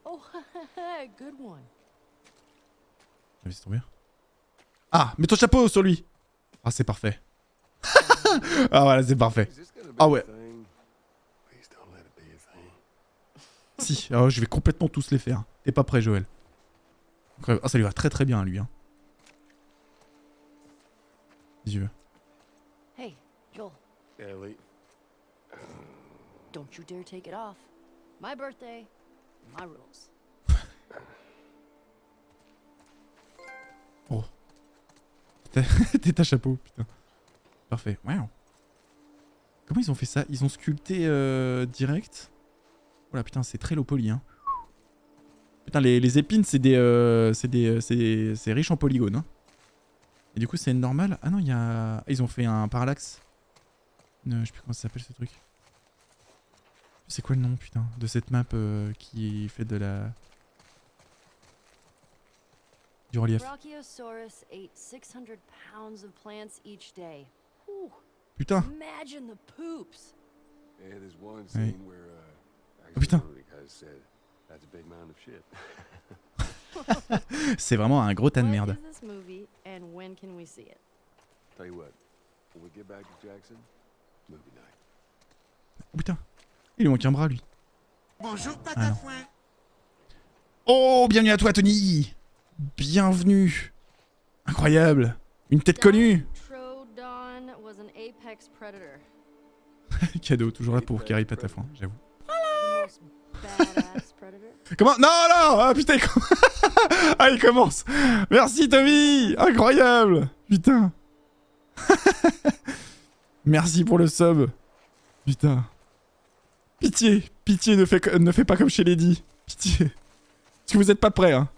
Oh, good one. Ah, mais c'est trop bien. Ah, mets ton chapeau sur lui. Ah, c'est parfait. Ah, voilà, c'est parfait. Is this gonna be Ah a ouais. thing? Please don't let it be a thing. Si, alors, je vais complètement tous les faire. T'es pas prêt, Joël. Ah, ça lui va très très bien, lui. Hein. Les yeux. Hey, Joel, Ellie. don't you dare take it off. My birthday, my rules. Oh. T'es ta chapeau, putain. Parfait. Wow. Comment ils ont fait ça? Ils ont sculpté direct. Voilà, putain, c'est très low poly, hein. Putain, les épines, c'est c'est riche en polygones, hein. Et du coup, c'est normal. Ah non, il y a... Ils ont fait un parallaxe. Je sais plus comment ça s'appelle, ce truc. C'est quoi le nom, putain, de cette map qui fait de la... du relief. Brachiosaurus ate 600 pounds of plants each day. Whew, Putain. imagine the poops. Yeah, there's one scene where Oh, putain. has said that's a big mound of shit. C'est vraiment un gros tas de What merde. is this movie and when can we see it? Tell you what, when we get back to Jackson, movie night. Oh putain. Il lui manque un bras, lui. Bonjour, Ah, non. Oh, bienvenue à toi, Tony. Bienvenue. Incroyable. Une tête connue. Dimetrodon was an apex predator. Cadeau, toujours là pour Carrie Patafouin, j'avoue. The most badass predator. Comment? Non, non. Ah putain, ah, il commence. Merci, Tommy. Incroyable. Putain. Merci pour le sub. Putain. Pitié, pitié, ne fais pas comme chez Lady. Pitié. Parce que vous êtes pas prêts, hein.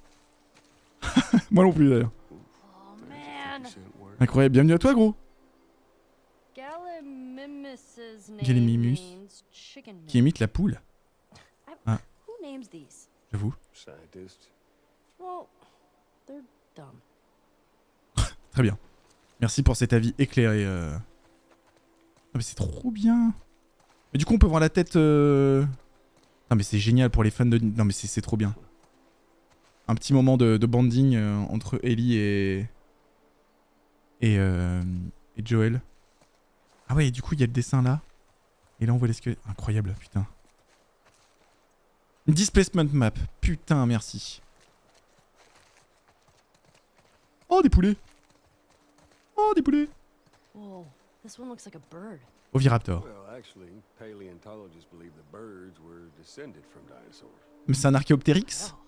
Moi non plus, d'ailleurs. Oh man. Decent work. Incroyable, bienvenue à toi, gros. Gallimimus's name Gallimimus. means chicken Qui milk. imite la poule. Ah. Who names these? J'avoue. Scientist. Well, they're dumb. Très bien. Merci pour cet avis éclairé. Ah, mais c'est trop bien. Mais du coup, on peut voir la tête... Non, mais c'est génial pour les fans de... Non, mais c'est trop bien. Un petit moment de banding entre Ellie et Joel. Ah ouais, et du coup, il y a le dessin là. Et là, on voit les squelettes. Incroyable, putain. Displacement map. Putain, merci. Oh, des poulets. Oh, des poulets. Whoa, this one looks like a bird. Oviraptor. Well, actually, paleontologists believe the birds were descended from dinosaurs. Mais c'est un Archaeopteryx. Oh.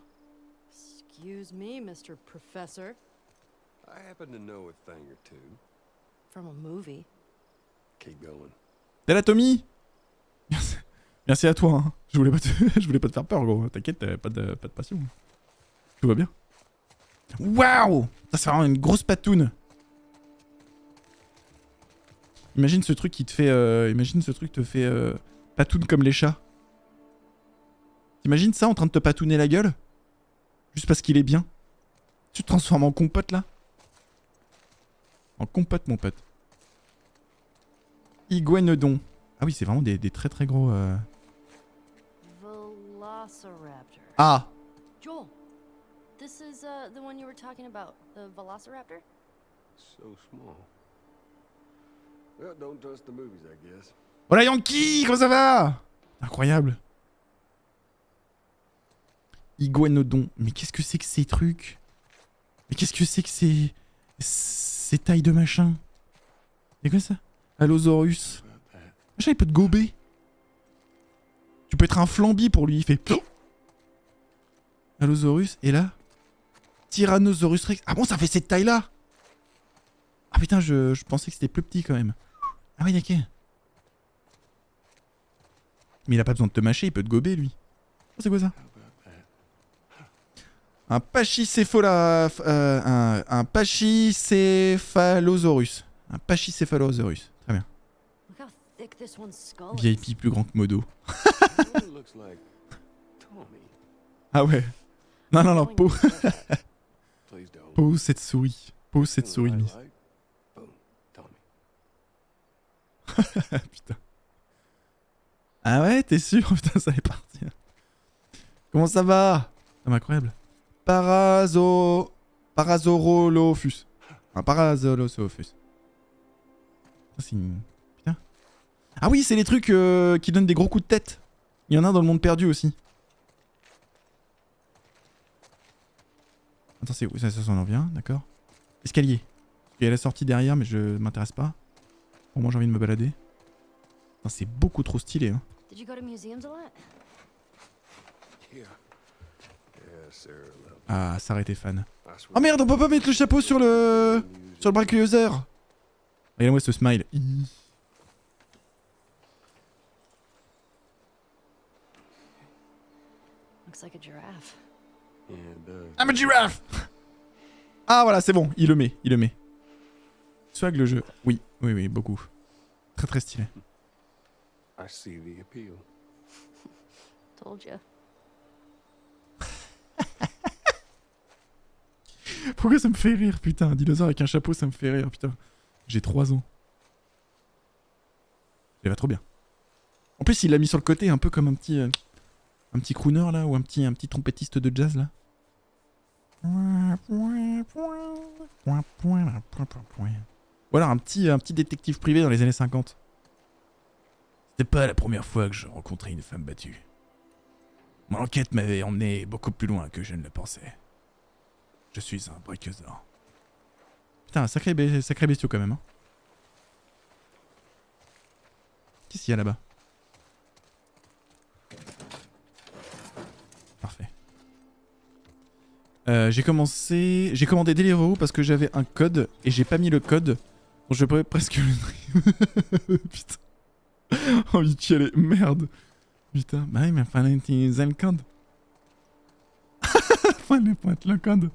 Excuse me, Mr. Professor. I happen to know a thing or two. From a movie. Keep going. T'es là, Tommy? Merci. Merci à toi, hein. Je voulais pas te faire peur, gros. T'inquiète, pas de passion. Tout va bien. Waouh! Ça, c'est vraiment une grosse patoune. Imagine ce truc qui te fait... patoune comme les chats. T'imagines ça en train de te patouner la gueule? Juste parce qu'il est bien. Tu te transformes en compote, là? En compote, mon pote. Iguanodon. Ah oui, c'est vraiment des très très gros... Velociraptor. Ah! Joel, this is the one you were talking about, the Velociraptor? So small. Well, don't trust the movies, I guess. Voilà Yankee, comment ça va? Incroyable. Iguanodon. Mais qu'est-ce que c'est que ces trucs? Mais qu'est-ce que c'est que ces tailles de machin? C'est quoi ça? Allosaurus. Machin, il peut te gober. Tu peux être un flamby pour lui, il fait... Allosaurus, et là Tyrannosaurus Rex. Ah bon, ça fait cette taille-là? Ah putain, je pensais que c'était plus petit quand même. Ah oui, ok. Mais il a pas besoin de te mâcher, il peut te gober lui. Oh, c'est quoi ça? Un un pachycéphalosaurus. Un pachycéphalosaurus. Très bien. Look how thick this one's skull is. VIP plus grand que Modo. It looks like Tommy. Ah ouais. Non, non, non, Calling pose, me so- Please don't. pose cette souris. Pose cette Feeling souris, what I Miss. like? Boom, Tommy. Putain. Ah ouais, t'es sûr? Putain, ça est parti. Comment ça va? Ah, mais incroyable. Parasaurolophus. Un Parasaurolophus. C'est une... Putain. Ah oui, c'est les trucs qui donnent des gros coups de tête. Il y en a dans le monde perdu aussi. Attends, c'est où? Ça s'en en vient, d'accord. Escalier. Il y a la sortie derrière, mais je m'intéresse pas. Pour moi, j'ai envie de me balader. C'est beaucoup trop stylé, hein. Did you go to museums a lot? Yeah. Yeah, Sarah loved Ah, Sarah était fan. it. I swear. Oh merde, on peut pas mettre le chapeau sur le... Sur le braquilloseur. Regarde-moi ce smile. Looks like a giraffe. Yeah, it does. I'm a giraffe. Ah voilà, c'est bon, il le met, il le met. Swag le jeu. Oui, oui, oui, beaucoup. Très très stylé. I see the appeal. Told ya. Pourquoi ça me fait rire, putain? Un dinosaure avec un chapeau, ça me fait rire, putain. J'ai 3 ans. Il va trop bien. En plus, il l'a mis sur le côté, un peu comme un petit crooner là, ou un petit trompettiste de jazz là. Ou alors un petit détective privé dans les années 50. C'était pas la première fois que je rencontrais une femme battue. Mon enquête m'avait emmené beaucoup plus loin que je ne le pensais. Je suis un braquiosaure. Putain, sacré bestiau quand même. Hein. Qu'est-ce qu'il y a là-bas? Parfait. J'ai commandé Deliveroo parce que j'avais un code et j'ai pas mis le code. Donc je pourrais presque le... Putain. Envie de chialer. Merde. Putain. Bah oui, mais fallait utiliser le code. Fallait pas mettre le code.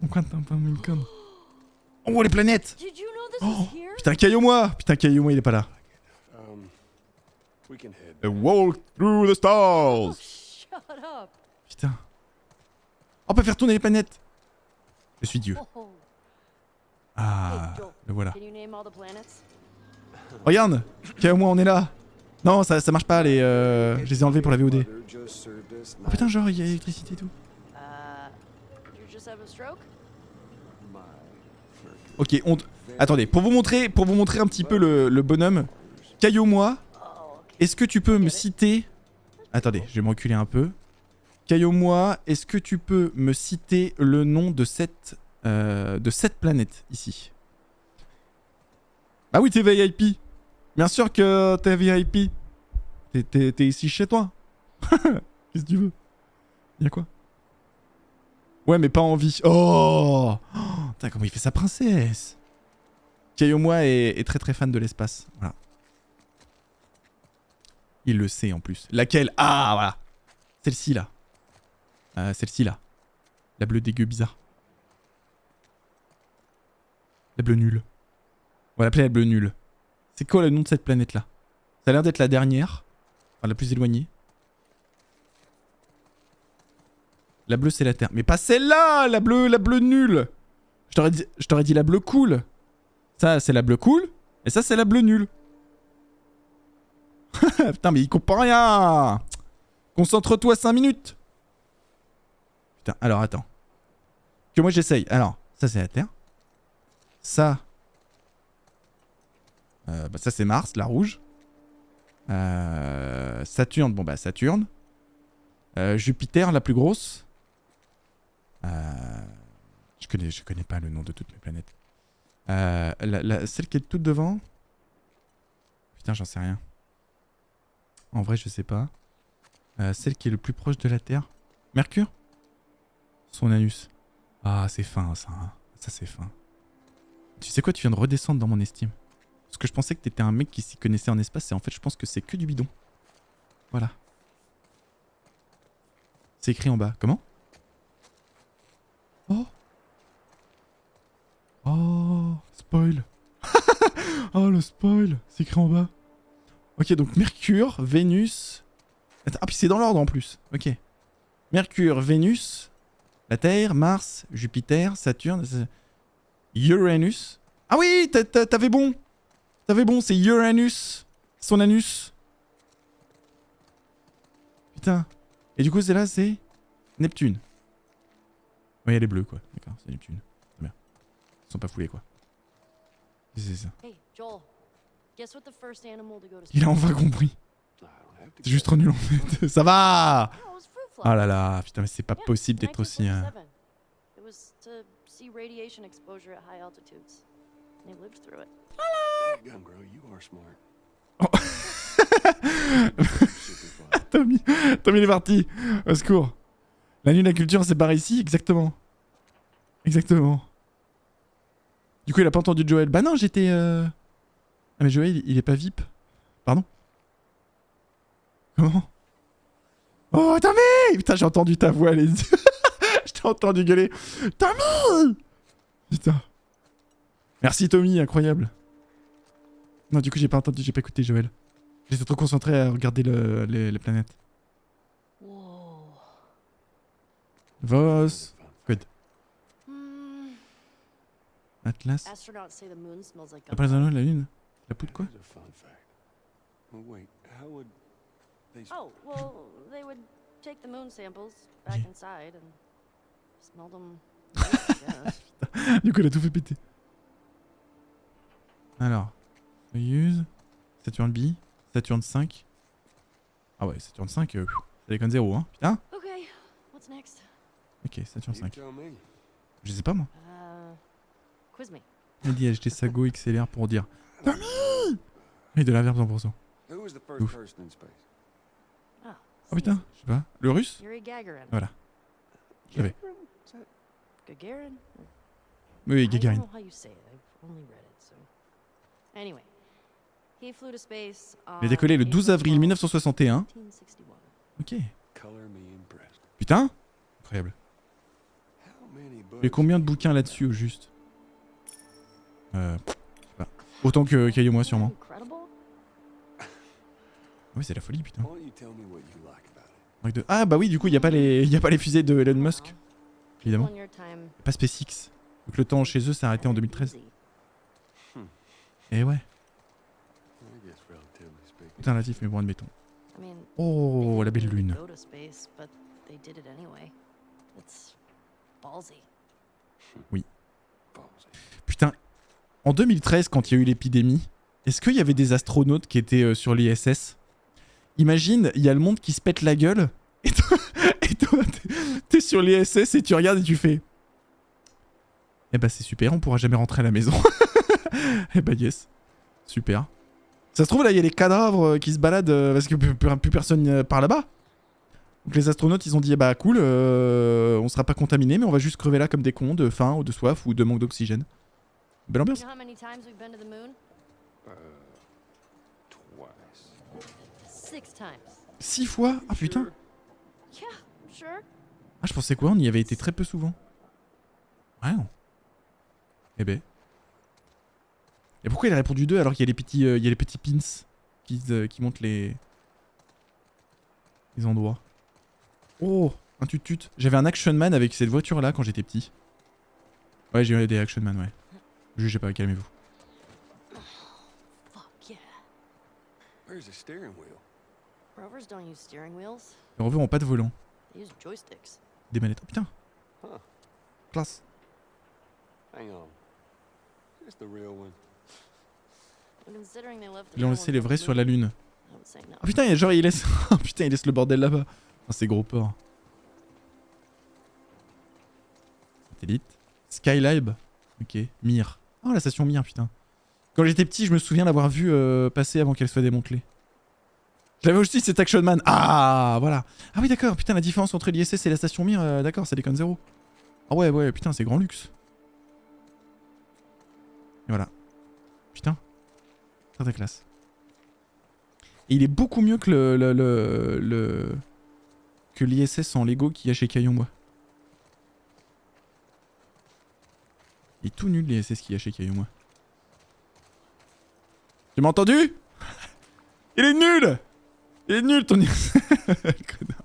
Pourquoi t'as pas mis le code? Oh, les planètes! Did you know this Oh, was here? putain, Caillou-moi! Putain, Caillou-moi, il est pas là. We can head. A walk through the Oh, stars! shut up. Putain. On peut faire tourner les planètes! Je suis Dieu. Oh. Ah, Hey, Joel, le voilà. Can you name all the planets? Regarde! Caillou-moi, on est là! Non, ça marche pas, je les ai enlevés pour la VOD. Mother just served us Oh putain, genre, il y a l'électricité et tout. Did you just have a stroke? my Ok, attendez, pour vous montrer un petit peu le bonhomme, Caillou-moi, Oh, okay. est-ce que tu peux me citer... Attendez, je vais me reculer un peu. Caillou-moi, est-ce que tu peux me citer le nom de cette planète ici? Bah oui, t'es VIP. Bien sûr que t'es VIP. T'es ici chez toi. Qu'est-ce que tu veux? Y'a quoi? Ouais, mais pas en vie. Oh, putain, comment il fait sa princesse. Caillou-moi est très très fan de l'espace. Voilà. Il le sait en plus. Laquelle? Ah, voilà. Celle-ci là. Celle-ci là. La bleue dégueu bizarre. La bleue nulle. On va l'appeler la bleue nulle. C'est quoi le nom de cette planète là? Ça a l'air d'être la dernière. Enfin, la plus éloignée. La bleue c'est la Terre. Mais pas celle-là! La bleue nulle! Je t'aurais dit la bleue cool. Ça c'est la bleue cool. Et ça c'est la bleue nulle. Putain mais il comprend rien! Concentre-toi 5 minutes! Putain, alors attends. Que moi j'essaye. Alors, ça c'est la Terre. Ça... bah ça c'est Mars, la rouge. Saturne, bon bah Saturne. Jupiter, la plus grosse. Je connais pas le nom de toutes mes planètes. Celle qui est toute devant. Putain, j'en sais rien. En vrai, je sais pas. Celle qui est le plus proche de la Terre. Mercure? Son anus. Ah, c'est fin ça. Hein. Ça c'est fin. Tu sais quoi, tu viens de redescendre dans mon estime. Parce que je pensais que t'étais un mec qui s'y connaissait en espace et en fait je pense que c'est que du bidon. Voilà. C'est écrit en bas. Comment? Oh. Oh, spoil. Oh le spoil. C'est écrit en bas. Ok, donc Mercure, Vénus... Attends, ah puis c'est dans l'ordre en plus. Ok. Mercure, Vénus, la Terre, Mars, Jupiter, Saturne, Uranus. Ah oui, t'avais bon. T'avais bon, c'est Uranus. Son anus. Putain. Et du coup, c'est là, c'est Neptune. Ouais, elle est bleue, quoi. D'accord, c'est Neptune. C'est bien. Ils sont pas foulés, quoi. C'est ça. Hey, Joel. Guess what the first animal to go to Il a enfin compris. I don't have to C'est juste trop nul, en fait. Ça va. Oh, it was fruit Oh fly. là là, putain, mais c'est pas Yeah, possible d'être aussi... 1947. It was to see radiation exposure at high altitudes. They lived through it. Gum girl, you are smart. Oh. Super fun. Tommy il est parti. Au secours. La nuit de la culture, c'est par ici, exactement. Exactement. Du coup, il a pas entendu Joël. Bah non, j'étais... Ah mais Joël, il est pas VIP. Pardon? Comment? Oh, Tommy! Putain, j'ai entendu ta voix, les yeux. Je t'ai entendu gueuler. Tommy! Putain. Merci Tommy, incroyable. Non, du coup, j'ai pas entendu, j'ai pas écouté Joël. J'étais trop concentré à regarder les planètes. Whoa. Vos. Good. Hmm. Atlas. Astronauts say the moon smells like Après les anneaux de la lune. La poudre quoi? Here's a fun fact. Well, wait, how would they... Oh, well, they would take the moon samples back Yeah. inside and smell them. Yeah. Du coup, il a tout fait péter. Alors. Soyuz. Saturne B. Saturne 5. Ah ouais, Saturne 5, ça déconne 0, hein. Putain. Okay, what's next? Ok, Saturne You 5. tell me. Je sais pas moi. Quiz me. Il dit acheter Sago XLR pour dire. Et de la verbe 100%. Who was the first Ouf. person in space? Oh, Oh putain, je sais pas. Le russe? Yuri Gagarin. Voilà. Je l'avais. Gagarin? Is that- Oui, Gagarin? oui, I don't Gagarin. know how you say it. I've only read it, so. Anyway, he flew to space. Il a décollé le 12 avril 1961. 1961. Ok. Color me impressed. Putain. Incroyable. How many Il y a books combien de bouquins là-dessus au juste? Je sais pas. Autant que Caillou moi sûrement. Incredible. Oui, c'est la folie, putain. Why don't you tell me what you like about it? Ah bah oui, du coup, il y a pas les fusées de Elon Musk, évidemment. People in your time Pas SpaceX. Donc le temps chez eux s'est arrêté en 2013. easy. Et ouais. I guess relatively speaking. Putain, relatif, mais bon, admettons. I mean, Oh, la they belle didn't lune. go to space, but they did it anyway. It's ballsy. Ballsy. Putain, en 2013, quand il y a eu l'épidémie, est-ce qu'il y avait des astronautes qui étaient sur l'ISS? Imagine, il y a le monde qui se pète la gueule, et toi, t'es sur l'ISS et tu regardes et tu fais... Eh bah c'est super, on pourra jamais rentrer à la maison. Eh bah yes, super. Ça se trouve là, il y a les cadavres qui se baladent parce que plus personne par là-bas. Donc les astronautes, ils ont dit, eh bah cool, on sera pas contaminés, mais on va juste crever là comme des cons de faim ou de soif ou de manque d'oxygène. Belle You ambiance. know how many times we've been to the moon? Twice. 6 times. 6 fois? Ah putain. Yeah, sure. Ah je pensais quoi, on y avait été très peu souvent. Ouais non. Eh ben. Et pourquoi il a répondu 2 alors qu'il y a les petits pins qui montrent les endroits. Oh, un tut-tut. J'avais un Action Man avec cette voiture là quand j'étais petit. Ouais, j'ai eu des Action Man, ouais. Jugez pas, calmez-vous. Fuck yeah. Where's the steering wheel? Rovers don't use steering wheels. Les rovers ont pas de volant. They use joysticks. Des manettes. Oh putain. Huh. Classe. Hang on. Is this the real one? Considering they left the Ils ont real laissé ones les on the vrais sur moon, la lune. I would say no. Oh putain, genre il laisse... Oh putain, il laisse le bordel là-bas. Oh, c'est gros porc. Satellite. Skylab. Ok. Mir. Oh, la station Mir, putain. Quand j'étais petit, je me souviens l'avoir vu passer avant qu'elle soit démantelée. J'avais aussi cet Action Man. Ah, voilà. Ah oui, d'accord. Putain, la différence entre l'ISS et la station Mir, d'accord, ça déconne 0. Ah ouais, ouais, putain, c'est grand luxe. voilà. Putain. Très très classe. Et il est beaucoup mieux que que l'ISS en Lego qu'il y a chez Caillon Bois. Il est tout nul l'ISS qu'il y a chez Caillon Bois. Tu m'as entendu? Il est nul! Il est nul ton ISS. Connard.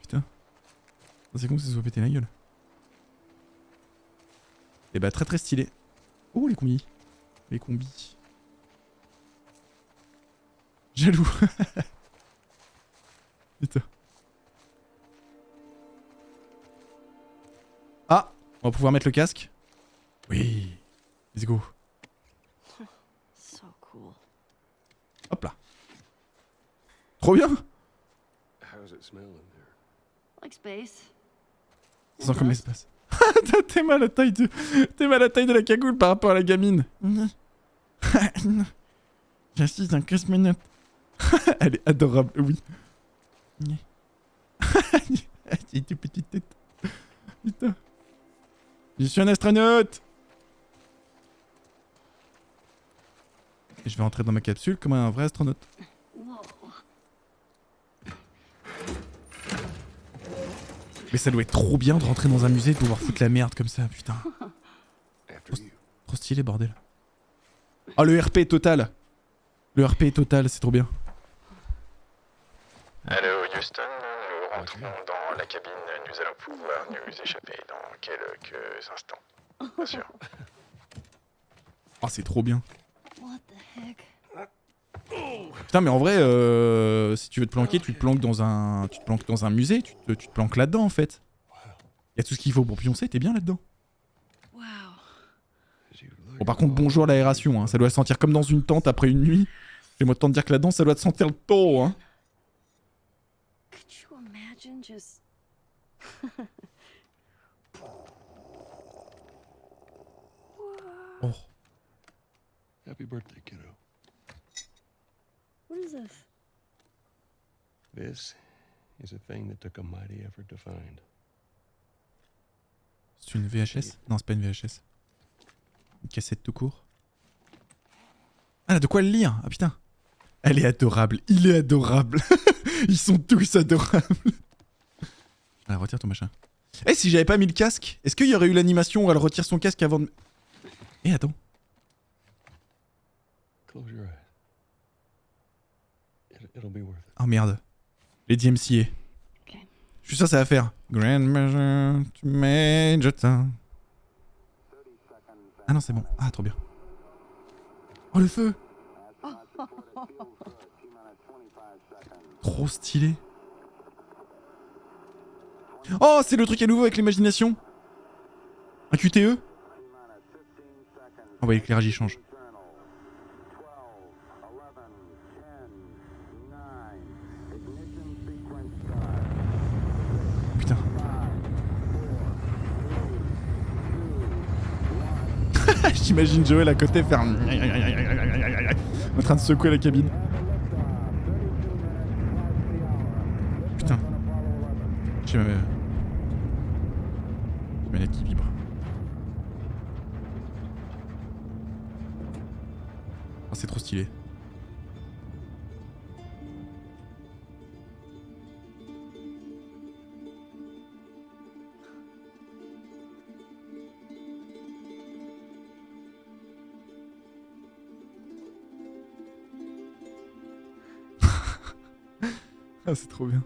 Putain. C'est con que ça soit pété la gueule. Et bah très très stylé. Oh les combis. Les combis. Jaloux. Putain. Ah, on va pouvoir mettre le casque. Oui. Let's go. So cool. Hop là. Trop bien. How's it smelling there? Like space. Ça sent comme l'espace. T'es mal à la taille de la cagoule par rapport à la gamine. J'assiste un cosmonaute. Elle est adorable, oui. C'est une petite tête. Putain. Je suis un astronaute. Et je vais rentrer dans ma capsule comme un vrai astronaute. Whoa. Mais ça doit être trop bien de rentrer dans un musée et de pouvoir foutre la merde comme ça, putain. After you. Trop stylé, bordel. Ah, le RP total. Le RP total, c'est trop bien. Allô Houston, nous rentrons dans la cabine, nous allons pouvoir nous échapper dans quelques instants. Bien sûr. Oh, c'est trop bien. What the heck? Putain, mais en vrai, si tu veux te planquer, tu te planques dans un musée, tu te planques là-dedans en fait. Y'a tout ce qu'il faut pour pioncer, t'es bien là-dedans. Wow. Bon, par contre, bonjour l'aération, hein. Ça doit sentir comme dans une tente après une nuit. J'ai moi tant de dire que là-dedans, ça doit te sentir le taureau, hein. Could you imagine just Oh. Happy birthday, kiddo. what is this? This is a thing that took a mighty effort to find. C'est une VHS? Non, c'est pas une VHS. Une cassette tout court. Ah, elle a de quoi le lire. Ah putain. Elle est adorable. Il est adorable. Ils sont tous adorables. Ah, retire ton machin. Eh, si j'avais pas mis le casque, est-ce qu'il y aurait eu l'animation où elle retire son casque avant de... Eh, attends. Close your eyes. It'll be worth it. Oh merde. Les DMCA. Ok. Je suis sûr que ça va faire. Grand Major to Major Tom. Ah non, c'est bon. Ah, trop bien. Oh, le feu. Trop stylé. Oh, c'est le truc à nouveau avec l'imagination. Un QTE. Oh bah l'éclairage il change. Putain. J'imagine Joël à côté faire en train de secouer la cabine. Putain. J'ai ma manette qui vibre. Oh, c'est trop stylé. Ah, c'est trop bien.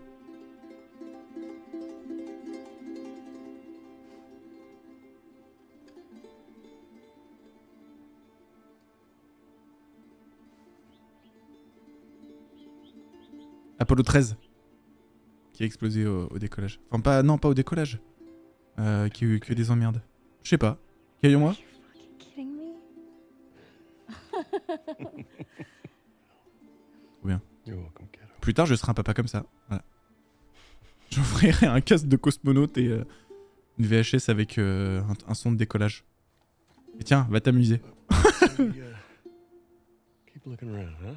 Apollo 13 qui a explosé au décollage. Enfin pas, non, pas au décollage. Qui a eu que des emmerdes. Je sais pas. Caillons-moi. Fucking kidding me? Trop bien. You're welcome, kiddo. Plus tard, je serai un papa comme ça. Voilà. J'offrirai un casque de cosmonaute et une VHS avec un son de décollage. Et tiens, va t'amuser. Hey, keep looking around, huh?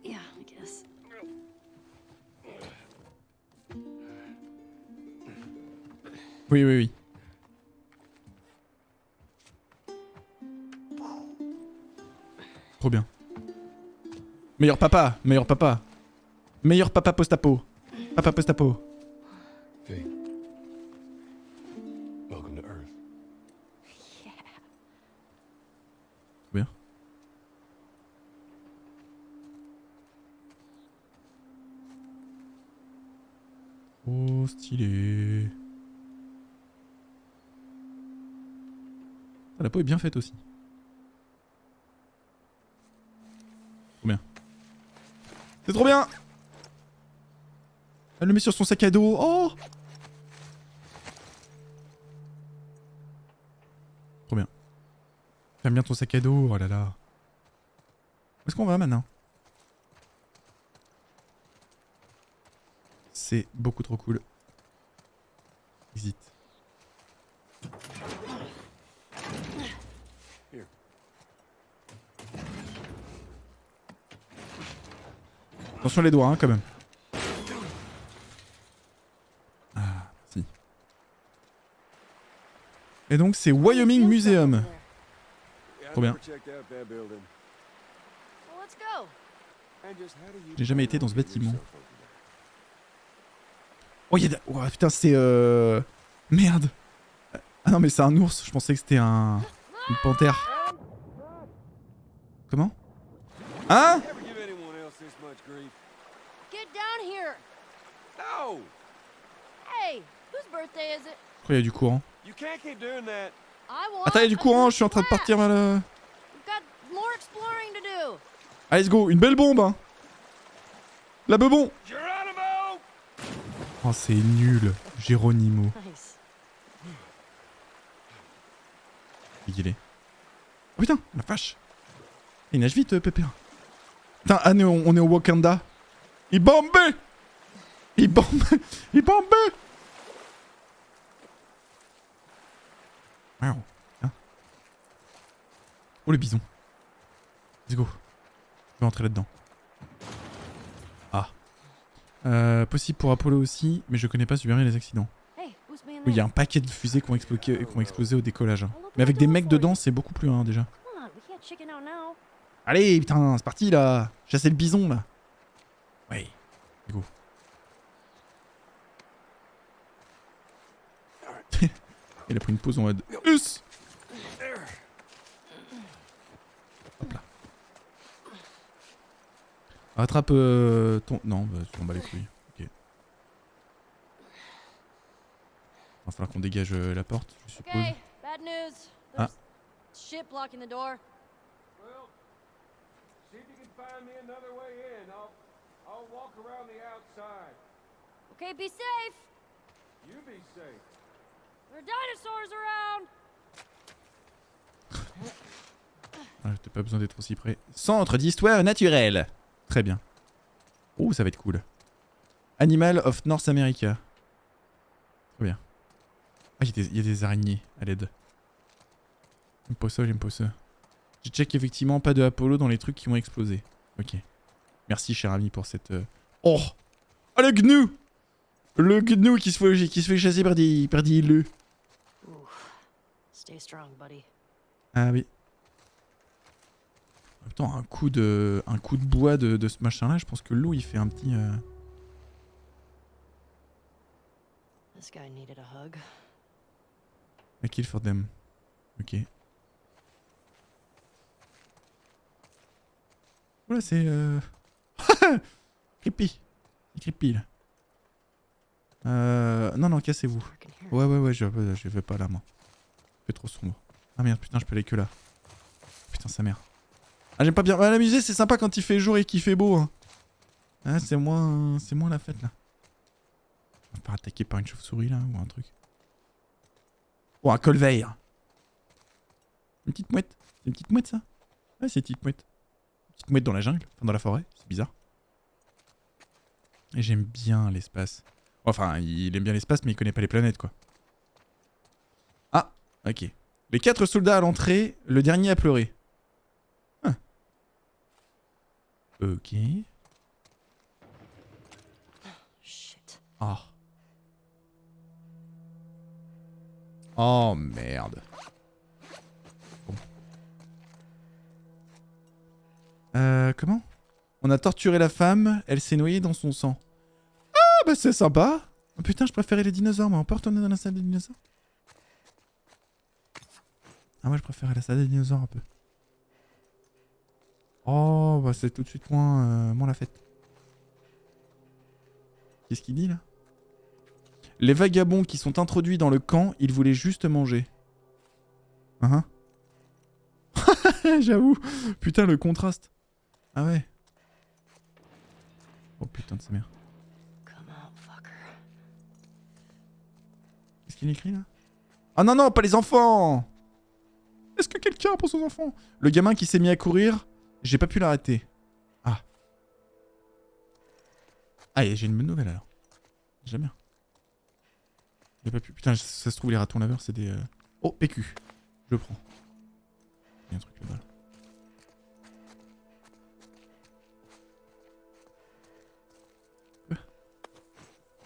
Yeah, I guess. Oui, oui, oui. trop bien. Meilleur papa, meilleur papa. Meilleur papa post-apo. Papa post-apo. V. Welcome to Earth. Bien. Oh, stylé. Ah, la peau est bien faite aussi. Trop bien. C'est trop bien. Elle le met sur son sac à dos. Oh. Trop bien. Ferme bien ton sac à dos. Oh là là. Où est-ce qu'on va maintenant? C'est beaucoup trop cool. Exit. Attention les doigts, hein, quand même. Ah, si. Et donc, c'est Wyoming Museum. Trop bien. J'ai jamais été dans ce bâtiment. Oh, y'a... Oh, putain, c'est... Merde. Ah non, mais c'est un ours. Je pensais que c'était un... Une panthère. Comment? Hein? Get down here. No! Hey, whose birthday is it? Je crois qu'il y a du courant. You can't keep doing that. I want. Attends, il y a du courant. Je suis en train de partir vers le... We've got more exploring to do. Allez, let's go. Une belle bombe, hein. La bebon. Geronimo! Oh, c'est nul. Geronimo. Nice. Il est. Oh putain, la vache. Il nage vite, Pépère. Putain, ah, on est au Wakanda. Il bombe. Il bombe. Il bombe. Wow. Hein. Oh, le bison. Let's go. Je vais entrer là-dedans. Ah. Possible pour Apollo aussi, mais je connais pas super bien les accidents. Hey, who's being Oui, il y a there? un paquet de fusées qui ont explosé au décollage. Hein. Mais avec des mecs dedans, c'est beaucoup plus déjà. Come on, we can't chicken out now. Allez, putain, c'est parti là. Chasser le bison là. Ouais. Go. Il a pris une pause en mode Us. Hop là. Rattrape ton... Non, bah, tu t'en bats les couilles. Ok. Il va falloir qu'on dégage la porte, je suppose. Okay, bad news. Ah. There's shit blocking the door. Well, see if you can find me another way in. I'll walk around the outside. Okay, be safe. You be safe. There are dinosaurs around. Ah, t'as pas besoin d'être aussi près. Centre d'histoire naturelle. Très bien. Oh, ça va être cool. Animal of North America. Très bien. Ah, il y a des araignées à l'aide. J'aime pas ça, j'aime pas ça. Je check effectivement pas de Apollo dans les trucs qui vont exploser. Ok. Merci, cher ami, pour cette... Oh! Oh, le gnou! Le gnou qui se fait chasser par des loups. Stay strong, buddy. Ah oui. En même temps, un coup de bois de ce machin-là, je pense que l'eau, il fait un petit... This guy needed a hug. A kill for them. Ok. Voilà, c'est... creepy. C'est creepy, là. Non, cassez-vous. Ouais, je vais pas là, moi. Il fait trop sombre. Ah merde, putain, je peux aller que là. Putain, sa mère. Ah, j'aime pas bien. Ah, la musée, c'est sympa quand il fait jour et qu'il fait beau. Hein. Ah, c'est moins la fête, là. On va pas attaquer par une chauve-souris, là, ou un truc. Oh, un colveille. Une petite mouette. C'est une petite mouette, ça? Ouais, c'est une petite mouette. Une petite mouette dans la jungle, enfin dans la forêt. C'est bizarre. Et j'aime bien l'espace. Enfin, il aime bien l'espace, mais il connaît pas les planètes, quoi. Ah, ok. Les 4 soldats à l'entrée, le dernier a pleuré. Ah. Ok. Shit. Ah. Oh merde. Bon. Comment? On a torturé la femme, elle s'est noyée dans son sang. Ah bah c'est sympa. Oh, putain, je préférais les dinosaures, moi. On peut retourner dans la salle des dinosaures? Ah moi je préférais la salle des dinosaures un peu. Oh bah c'est tout de suite moins la fête. Qu'est-ce qu'il dit là? Les vagabonds qui sont introduits dans le camp, ils voulaient juste manger. J'avoue. Putain, le contraste. Ah ouais. Oh putain de sa mère. Qu'est-ce qu'il écrit là? Ah non, non, pas les enfants! Est-ce que quelqu'un pense aux enfants? Le gamin qui s'est mis à courir, j'ai pas pu l'arrêter. Ah. Ah, j'ai une bonne nouvelle alors. J'aime bien. J'ai pas pu. Putain, ça se trouve, les ratons laveurs, c'est des. Oh, PQ. Je prends. Il y a un truc là-bas.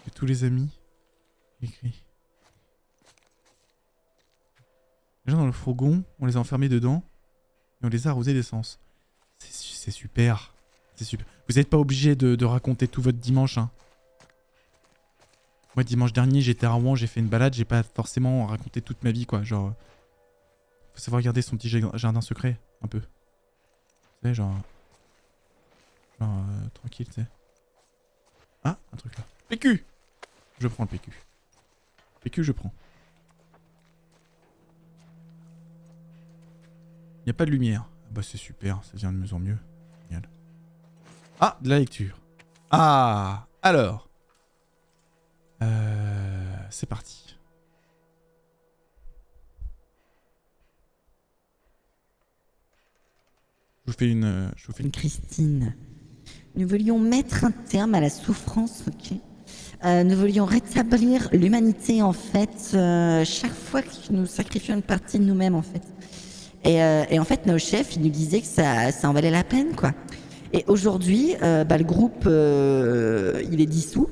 Et tous les amis. Écrit. Les gens dans le fourgon, on les a enfermés dedans. Et on les a arrosés d'essence. C'est super. C'est super. Vous n'êtes pas obligé de raconter tout votre dimanche, hein. Moi, dimanche dernier, j'étais à Rouen, j'ai fait une balade, j'ai pas forcément raconté toute ma vie, quoi. Genre. Faut savoir garder son petit jardin secret, un peu. Tu sais, genre. Tranquille, tu sais. Ah, un truc là. PQ! Je prends le PQ. PQ, je prends. Il n'y a pas de lumière. Ah bah c'est super, ça devient de mieux en mieux. Génial. Ah, de la lecture. Ah, alors. C'est parti. Je vous fais une... Christine, nous voulions mettre un terme à la souffrance, ok? Nous voulions rétablir l'humanité, en fait, chaque fois que nous sacrifions une partie de nous-mêmes, en fait. Et en fait, nos chefs, ils nous disaient que ça en valait la peine, quoi. Et aujourd'hui, le groupe, il est dissous.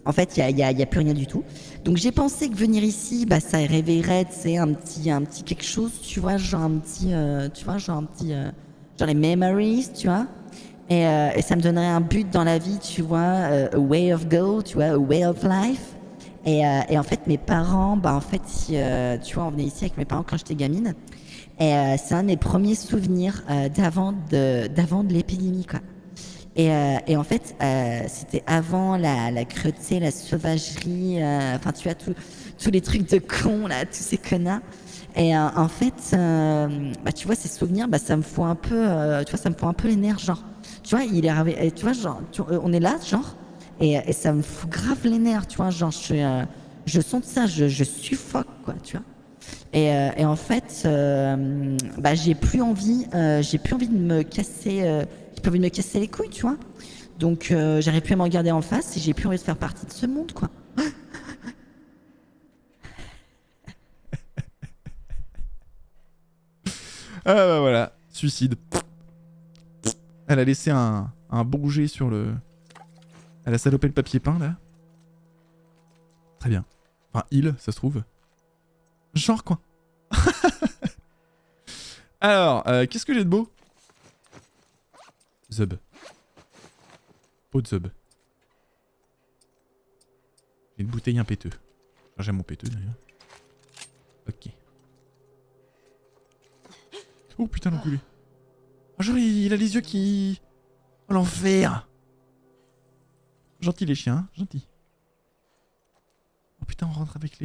En fait, il y a plus rien du tout. Donc j'ai pensé que venir ici, ça réveillerait, tu sais, un petit quelque chose, tu vois, genre un petit, genre les memories, tu vois. Et ça me donnerait un but dans la vie, tu vois, a way of go, tu vois, a way of life. Et en fait, mes parents, en fait, tu vois, on venait ici avec mes parents quand j'étais gamine. Et c'est un de mes premiers souvenirs d'avant de l'épidémie, quoi. Et en fait, c'était avant la cruauté, la sauvagerie, enfin, tu vois, tous les trucs de cons, là, tous ces connards. Et en fait, tu vois, ces souvenirs, ça me fout un peu, tu vois, ça me fout un peu les nerfs, genre. Tu vois, il est arrivé, tu vois, genre, on est là, genre, et ça me fout grave les nerfs, tu vois, genre, je sens ça, je suffoque, quoi, tu vois. Et en fait, j'ai plus envie de me casser, j'ai pas envie de me casser les couilles, tu vois. Donc, j'arrive plus à me regarder en face et j'ai plus envie de faire partie de ce monde, quoi. Ah bah voilà, suicide. Elle a laissé un bourget sur le... Elle a salopé le papier peint, là. Très bien. Enfin, ça se trouve. Genre, quoi. Alors, qu'est-ce que j'ai de beau? Zub. Pot de zub. J'ai une bouteille impéteux. J'aime mon péteux, d'ailleurs. Ok. Oh putain, l'enculé. Oh, genre, il a les yeux qui... Oh, l'enfer. Gentil les chiens, hein, gentil. Oh putain, on rentre avec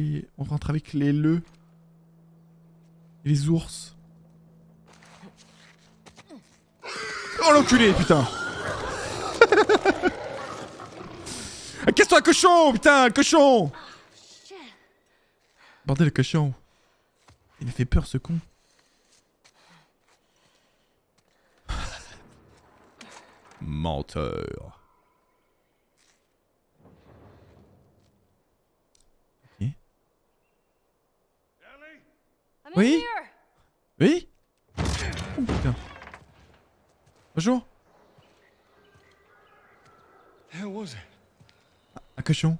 les leux. Et les ours. Oh l'enculé, putain. Casse-toi, cochon, putain, cochon. Bordel, cochon. Il m'a fait peur, ce con. Menteur. Ok. Oui? Oui? Oh putain. Bonjour. Un cochon.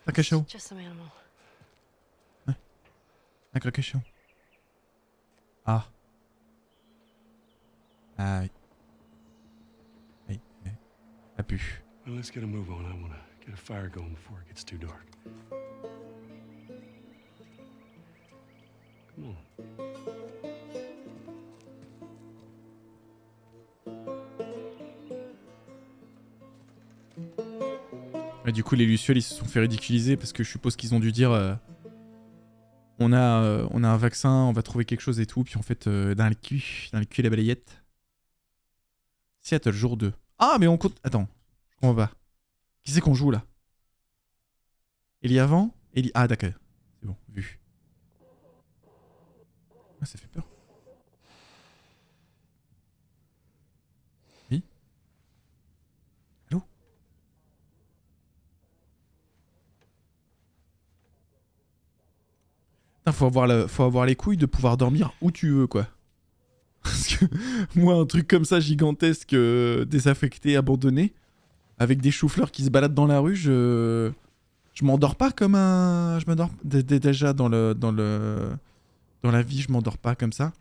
Un cochon. Just some animal. Un cochon. Ah. Ah oui. pue. Well, let's get a move on. I want to get a fire going before it gets too dark. Come on. Et du coup, les Lucioles, ils se sont fait ridiculiser parce que je suppose qu'ils ont dû dire on a un vaccin, on va trouver quelque chose et tout. Puis en fait, dans le cul et la balayette. Seattle, jour 2. Ah, mais on compte. Attends, je comprends pas. Qui c'est qu'on joue là? Ellie avant? Ellie. Ah, d'accord. C'est bon, vu. Ah, ça fait peur. Oui? Allô? Putain, faut avoir les couilles de pouvoir dormir où tu veux, quoi. Parce que moi, un truc comme ça, gigantesque, désaffecté, abandonné, avec des choux-fleurs qui se baladent dans la rue, je m'endors pas comme un... Je m'endors déjà dans la vie, je m'endors pas comme ça.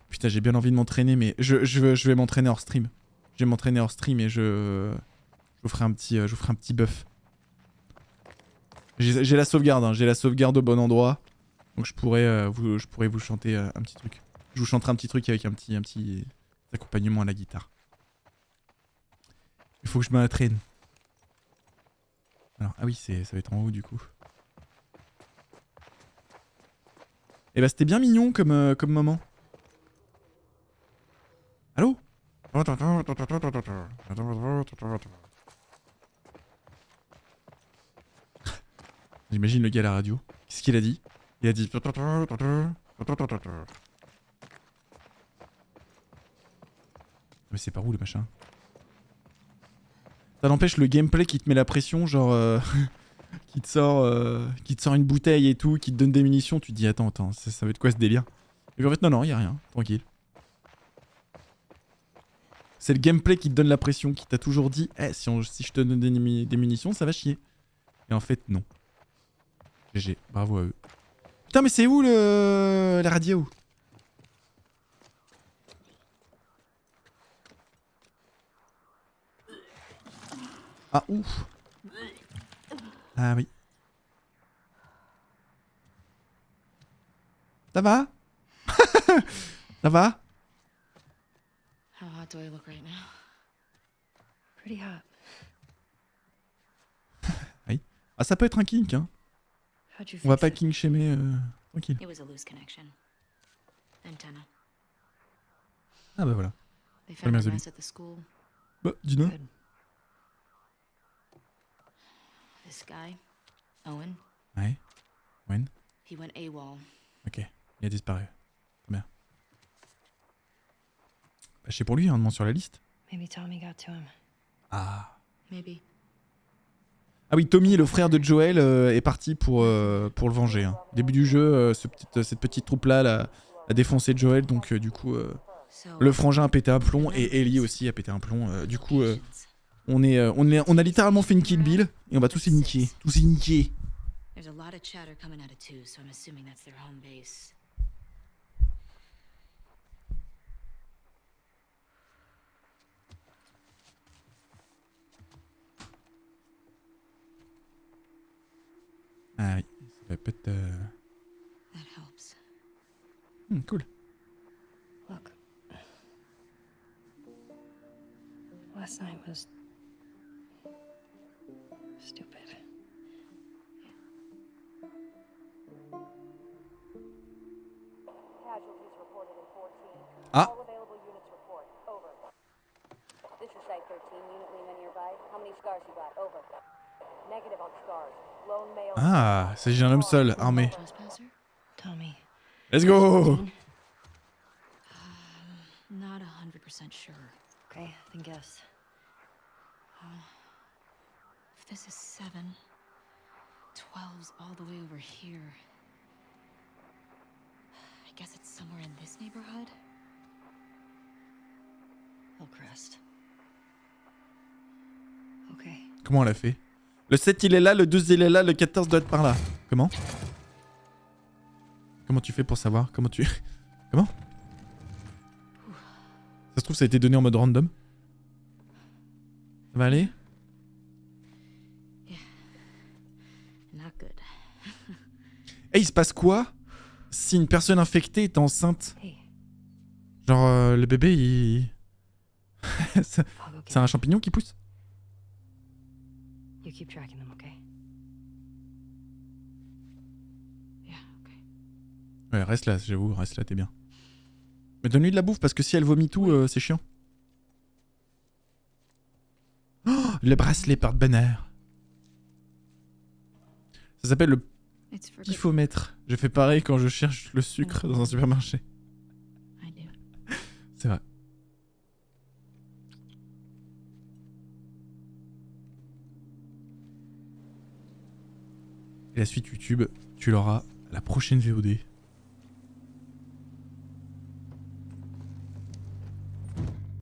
Putain, j'ai bien envie de m'entraîner, mais je vais m'entraîner hors stream. Je vais m'entraîner hors stream et je vous ferai un petit buff. J'ai la sauvegarde, hein, j'ai la sauvegarde au bon endroit. Donc je pourrais vous chanter un petit truc. Je vous chanterai un petit truc avec un petit accompagnement à la guitare. Il faut que je m'entraîne. Alors, ah oui, ça va être en haut du coup. Et bah c'était bien mignon comme moment. Allô? J'imagine le gars à la radio. Qu'est-ce qu'il a dit? Il a dit... Mais c'est par où le machin? Ça n'empêche le gameplay qui te met la pression, genre... qui te sort une bouteille et tout, qui te donne des munitions, tu te dis attends, ça va être quoi ce délire? Et en fait non, y a rien, tranquille. C'est le gameplay qui te donne la pression, qui t'a toujours dit si je te donne des munitions, ça va chier. Et en fait non. GG, bravo à eux. Putain mais c'est où la radio? Ah ouf. Ah oui. Ça va? Ça va? How hot do I look right now? Pretty hot. Oui. Ah ça peut être un kink hein. How'd you On va fix pas it? kink shamer tranquille. It was a loose connection. Antenna. Ah bah voilà. They found bien a résolu. mess at the school. Bah dis-nous. Good. This guy, Owen, Ouais. When? he went AWOL. Ok. Il a disparu. Très bien. Bah je sais pour lui, un nom sur la liste. Maybe Tommy got to him. Ah. Maybe. Ah oui, Tommy, le frère de Joel, est parti pour le venger. Hein. Début du jeu, cette petite troupe-là a défoncé Joel, donc du coup, So, le frangin a pété un plomb et Ellie aussi a pété un plomb. Du coup, on a littéralement fait une kill bill et on va tous les niquer. Tous les niquer. there's a lot of chatter coming out of 2, so I'm assuming that's their home base. Ah oui, ça va peut-être... That helps. Cool. Look. Last night was stupid. Casualties reported in 14. Ah. All available units report. Over. This is Site 13. Unit Lima nearby. How many scars you got? Over. Negative on scars. Lone male. Ah, il s'agit d'un homme seul, armé. Trespasser? Tommy. Let's go! Not 100% sure. Okay, then guess. If this is 7, 12's all the way over here. I guess it's somewhere in this neighborhood. Hillcrest. Okay. Comment elle a fait? Le 7 il est là, le 12 il est là, le 14 doit être par là. Comment? Comment tu fais pour savoir? Comment tu... Comment? Ça se trouve ça a été donné en mode random. Ça va aller? Not good. Et il se passe quoi si une personne infectée est enceinte? Hey, Genre le bébé il... c'est I'll go c'est get un champignon qui pousse? You keep tracking them, okay? Yeah, okay. Ouais, reste là, j'avoue, reste là, t'es bien. Mais donne-lui de la bouffe parce que si elle vomit tout, c'est chiant. Oh, le bracelet porte-bonheur. Ça s'appelle le It's for good. pifomètre. Je fais pareil quand je cherche le sucre dans un supermarché. I do. C'est vrai. Et la suite YouTube, tu l'auras à la prochaine VOD.